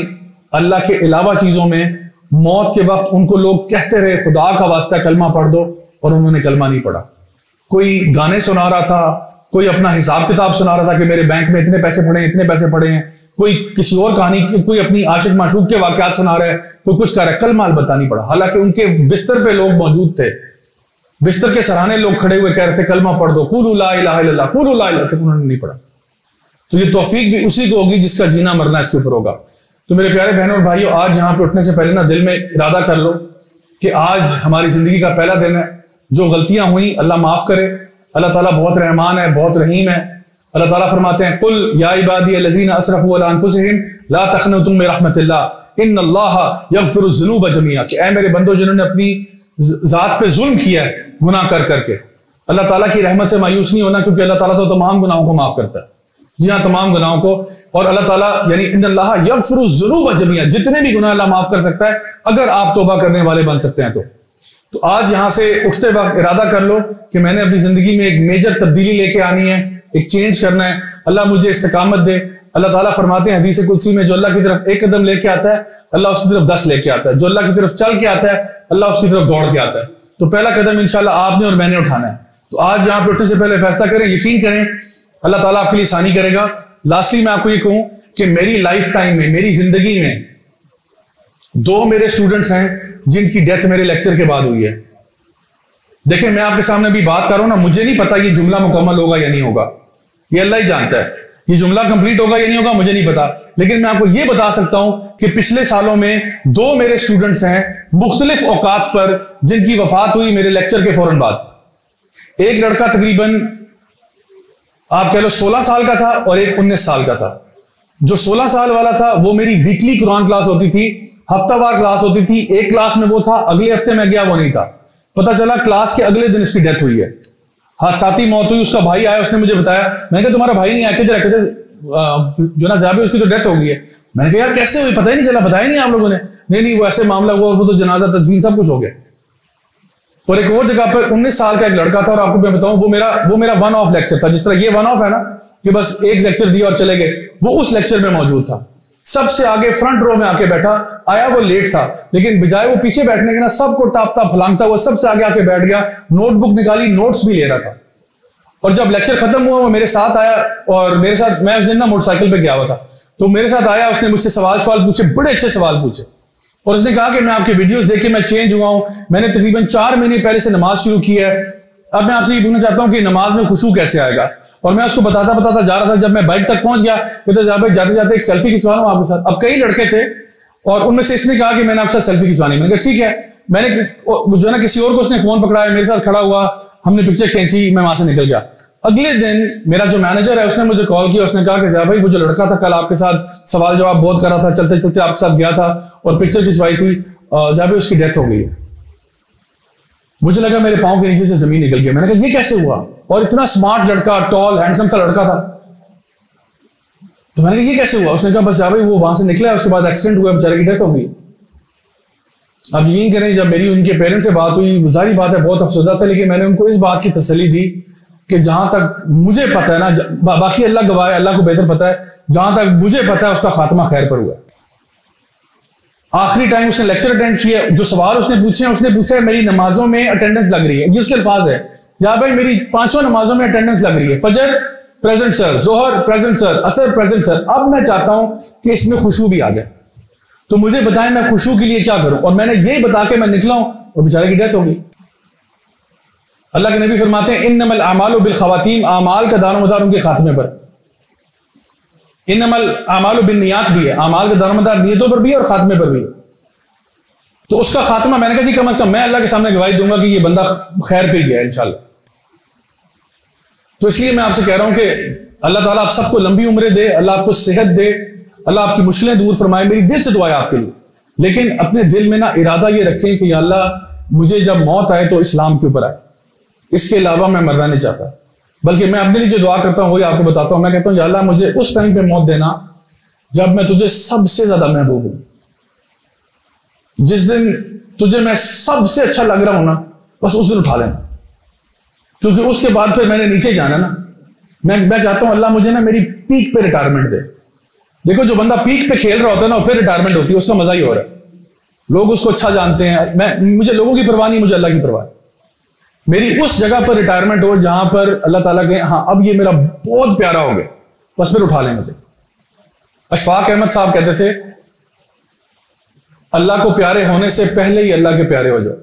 अल्लाह के अलावा चीजों में, मौत के वक्त उनको लोग कहते रहे खुदा का वास्ता कलमा पढ़ दो, और उन्होंने कलमा नहीं पढ़ा। कोई गाने सुना रहा था, कोई अपना हिसाब किताब सुना रहा था कि मेरे बैंक में इतने पैसे पड़े हैं, इतने पैसे पड़े हैं, कोई किसी और कहानी, कोई अपनी आशिक माशूक के वाकयात सुना रहा है, कोई कुछ कर रहा है, कलमा अलबत्ता नहीं पढ़ा। हालांकि उनके बिस्तर पे लोग मौजूद थे, बिस्तर के सराहने लोग खड़े हुए कह रहे थे कलमा पढ़ दो, कुलू ला इलाहा इल्लल्लाह, कुलू ला इलाहा, उन्होंने नहीं पढ़ा। तो ये तौफीक भी उसी को होगी जिसका जीना मरना इसके ऊपर होगा। तो मेरे प्यारे बहनों और भाइयों, आज यहाँ पे उठने से पहले ना दिल में इरादा कर लो कि आज हमारी जिंदगी का पहला दिन है। जो गलतियां हुई अल्लाह माफ करे। अल्लाह ताला बहुत रहमान है, बहुत रहीम है। अल्लाह ताला फरमाते हैं, कुल या इबादी अल्लज़ीना असरफू अला अनफुसिहिम ला तक़नतू मिन रहमतिल्लाह इन्नल्लाह यग़फ़िरुज़्ज़ुनूब जमीआ, कि ऐ मेरे बंदो जिन्होंने अपनी जात पे जुल्म किया है गुनाह कर करके, अल्लाह ताला की रहमत से मायूस नहीं होना, क्योंकि अल्लाह ताला तो तमाम गुनाहों को माफ करता है। जी हाँ, तमाम गुनाहों को। और अल्लाह ताला यानी इन्नल्लाह यग़फ़िरुज़्ज़ुनूब जमीआ, जितने भी गुनाह अल्लाह माफ कर सकता है अगर आप तौबा करने वाले बन सकते हैं तो आज यहां से उठते वक्त इरादा कर लो कि मैंने अपनी जिंदगी में एक मेजर तब्दीली लेके आनी है, एक चेंज करना है। अल्लाह मुझे इस्तिकामत दे। अल्लाह ताला फरमाते हैं हदीस कुदसी में, जो अल्लाह की तरफ एक कदम लेके आता है अल्लाह उसकी तरफ 10 लेके आता है, जो अल्लाह की तरफ चल के आता है अल्लाह उसकी तरफ दौड़ के आता है। तो पहला कदम इंशाल्लाह आपने और मैंने उठाना है। तो आज यहां पर उठने से पहले फैसला करें, यकीन करें अल्लाह ताला आपके लिए आसानी करेगा। लास्टली मैं आपको ये कहूं कि मेरी लाइफ टाइम में, मेरी जिंदगी में 2 मेरे स्टूडेंट्स हैं जिनकी डेथ मेरे लेक्चर के बाद हुई है। देखिए, मैं आपके सामने भी बात कर रहा हूं ना, मुझे नहीं पता ये जुमला मुकम्मल होगा या नहीं होगा, ये अल्लाह ही जानता है। ये जुमला कंप्लीट होगा या नहीं होगा मुझे नहीं पता, लेकिन मैं आपको ये बता सकता हूं कि पिछले सालों में 2 मेरे स्टूडेंट्स हैं मुख्तलिफ औकात पर जिनकी वफात हुई मेरे लेक्चर के फौरन बाद। एक लड़का तकरीबन आप कह लो 16 साल का था और एक 19 साल का था। जो 16 साल वाला था वो मेरी वीकली कुरान क्लास होती थी, हफ्तावार क्लास होती थी। एक क्लास में वो था, अगले हफ्ते में गया वो नहीं था। पता चला क्लास के अगले दिन इसकी डेथ हुई है, हादसाती मौत हुई। उसका भाई आया, उसने मुझे बताया। मैंने कहा तुम्हारा भाई नहीं आया किधर? कहते जो ना जाबे उसकी तो डेथ हो गई है। मैंने कहा यार कैसे हुई? पता ही नहीं चला, बताया नहीं आप लोगों ने? नहीं वो ऐसे मामला हुआ, वो तो जनाजा तदफीन सब कुछ हो गया। और एक और जगह पर 19 साल का एक लड़का था, और आपको मैं बताऊं वो मेरा वन ऑफ लेक्चर था। जिस तरह ये वन ऑफ है ना कि बस एक लेक्चर दिया और चले गए, वो उस लेक्चर में मौजूद था। सबसे आगे फ्रंट रो में आके बैठा। आया वो लेट था, लेकिन बजाय वो पीछे बैठने के ना सबको टापता फलांगता हुआ सबसे आगे आके बैठ गया। नोटबुक निकाली, नोट्स भी ले रहा था। और जब लेक्चर खत्म हुआ वो मेरे साथ आया, और मेरे साथ, मैं उस दिन ना मोटरसाइकिल पे गया हुआ था, तो मेरे साथ आया। उसने मुझसे सवाल पूछे, बड़े अच्छे सवाल पूछे। और उसने कहा कि मैं आपके वीडियोस देख के मैं चेंज हुआ हूं, मैंने तकरीबन 4 महीने पहले से नमाज शुरू की है। अब मैं आपसे ये पूछना चाहता हूं कि नमाज में खुशू कैसे आएगा। और मैं उसको बताता जा रहा था। जब मैं बाइक तक पहुंच गया, कहते जाते जाते एक सेल्फी खिंचवा रहा हूं आपके साथ। अब कई लड़के थे और उनमें से इसने कहा कि मैंने आपके साथ सेल्फी खिंचवानी। मैंने कहा ठीक है। मैंने जो ना किसी और को उसने फोन पकड़ाया, मेरे साथ खड़ा हुआ, हमने पिक्चर खींची, मैं वहां से निकल गया। अगले दिन मेरा जो मैनेजर है उसने मुझे कॉल किया। उसने कहा कि ज़ैद भाई वो जो लड़का था कल आपके साथ सवाल जवाब बहुत कर रहा था, चलते चलते आपके साथ गया था और पिक्चर खिंचवाई थी, ज़ैद भाई उसकी डेथ हो गई है। मुझे लगा मेरे पांव के नीचे से जमीन निकल गई। मैंने कहा ये कैसे हुआ? और इतना स्मार्ट लड़का, टॉल हैंडसम सा लड़का था। तो मैंने कहा ये कैसे हुआ? उसने कहा बस भाई वो वहां से निकला, उसके बाद एक्सीडेंट हुआ, बेचारे की डेथ हो गई। अब यकीन करें, जब मेरी उनके पेरेंट्स से बात हुई, जाहिर बात है बहुत अफसोदा था, लेकिन मैंने उनको इस बात की तसल्ली दी कि जहां तक मुझे पता है ना, बाकी अल्लाह गवाह है, अल्लाह को बेहतर पता है, जहां तक मुझे पता है उसका खात्मा खैर पर हुआ। आखिरी टाइम उसने लेक्चर अटेंड किया। जो सवाल उसने पूछा है मेरी नमाजों में अटेंडेंस लग रही है, ये उसके अल्फाज है। या भाई मेरी 5 नमाजों में अटेंडेंस लग रही है, फजर प्रेजेंट सर, जोहर प्रेजेंट सर, असर प्रेजेंट सर। अब मैं चाहता हूं कि इसमें खुशू भी आ जाए, तो मुझे बताएं मैं खुशू के लिए क्या करूं। और मैंने ये बता के मैं निकला हूं और बेचारे की डेथ हो गई। अल्लाह के नबी फरमाते हैं इन्नमल आमालु बिल खवातीम, आमाल का दारोमदार उनके खात्मे पर। इन्नमल आमालु बिन नियात भी है, आमाल का दारोमदार नियतों पर भी है और खात्मे पर भी है। तो उसका खात्मा, मैंने कहा जी कम से कम मैं अल्लाह के सामने गवाही दूंगा कि ये बंदा खैर पे गया इंशाल्लाह। तो इसलिए मैं आपसे कह रहा हूं कि अल्लाह ताला आप सबको लंबी उम्र दे, अल्लाह आपको सेहत दे, अल्लाह आपकी मुश्किलें दूर फरमाए। मेरी दिल से दुआ है आपके लिए, लेकिन अपने दिल में ना इरादा ये रखें कि या अल्लाह मुझे जब मौत आए तो इस्लाम के ऊपर आए, इसके अलावा मैं मरना नहीं चाहता। बल्कि मैं अपने लिए जो दुआ करता हूं वही आपको बताता हूं। मैं कहता हूं या अल्लाह मुझे उस टाइम पे मौत देना जब मैं तुझे सबसे ज्यादा महबूब हूं, जिस दिन तुझे मैं सबसे अच्छा लग रहा हूं ना, बस उस दिन उठा लेना, क्योंकि उसके बाद फिर मैंने नीचे जाना ना। मैं चाहता हूं अल्लाह मुझे ना मेरी पीक पे रिटायरमेंट दे। देखो जो बंदा पीक पे खेल रहा होता है ना, फिर रिटायरमेंट होती है, उसका मजा ही हो रहा है, लोग उसको अच्छा जानते हैं। मुझे लोगों की परवाह नहीं, मुझे अल्लाह की परवाह है। मेरी उस जगह पर रिटायरमेंट हो जहां पर अल्लाह ताला के हाँ अब ये मेरा बहुत प्यारा हो गया, बस फिर उठा लें मुझे। अशफाक अहमद साहब कहते थे अल्लाह को प्यारे होने से पहले ही अल्लाह के प्यारे हो जाओ।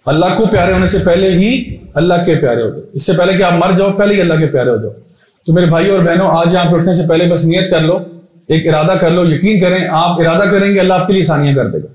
अल्लाह को प्यारे होने से पहले ही अल्लाह के प्यारे हो जाओ। इससे पहले कि आप मर जाओ, पहले ही अल्लाह के प्यारे हो जाओ। तो मेरे भाइयों और बहनों, आज यहां पे उठने से पहले बस नियत कर लो एक इरादा कर लो, यकीन करें आप इरादा करेंगे अल्लाह आपके लिए आसानियां कर देगा।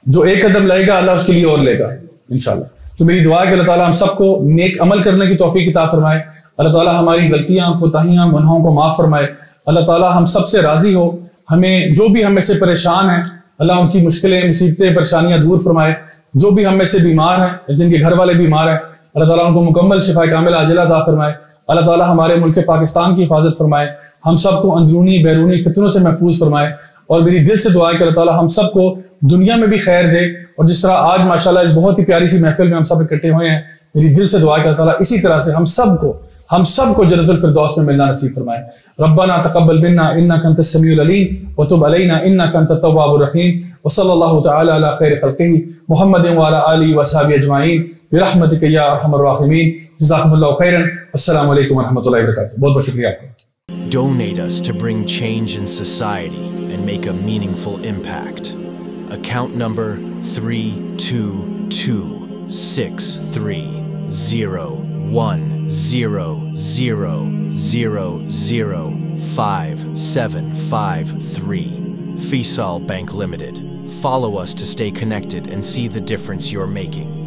जो एक कदम लेगा अल्लाह उसके लिए और लेगा इंशाल्लाह। तो मेरी दुआ है कि अल्लाह ताला हम सबको नेक अमल करने की तौफीक अता फरमाए। अल्लाह ताला हमारी गलतियां, कोताहियां, गुनाहों को माफ फरमाए। अल्लाह ताला हम सबसे राजी हो। हमें जो भी हम में से परेशान है अल्लाह उनकी मुश्किलें, मुसीबतें, परेशानियां दूर फरमाए। जो भी हम में से बीमार हैं, जिनके घर वाले बीमार हैं, अल्लाह ताला उनको मुकम्मल शिफा कामिल आजिला अता फरमाए। अल्लाह ताला हमारे मुल्क पाकिस्तान की हिफाजत फरमाए, हम सबको अंदरूनी बैरूनी फितनों से महफूज फरमाए। और मेरी दिल से दुआ है कि अल्लाह ताला हम सबको दुनिया में भी खैर दे। और जिस तरह आज माशाल्लाह इस बहुत ही प्यारी सी महफिल में हम सब इकट्ठे हुए हैं, मेरी दिल से दुआ है कि अल्लाह ताला इसी तरह से हम सबको जन्नतुल फिरदौस में मिलना नसीब फरमाए। रब्बना तक़ब्बल मिन्ना इन्नका अंतस समीउल अलीम व तुब अलैना इन्नका अंतत तव्वाबुर रहीम व सल्लल्लाहु तआला अला खैरि खल्क़िही मुहम्मदिन व अला आलिहि व सहबिही अजमाइन बिरहमतिका या अरहमर राहिमीन। जज़ाकुमुल्लाहु खैरन। अस्सलामु अलैकुम व रहमतुल्लाहि व बरकातुहू। बहुत बहुत शुक्रिया आपका। Donate us to bring change in society and make a meaningful impact. Account number 32263000005753. Faisal Bank Limited. Follow us to stay connected and see the difference you're making.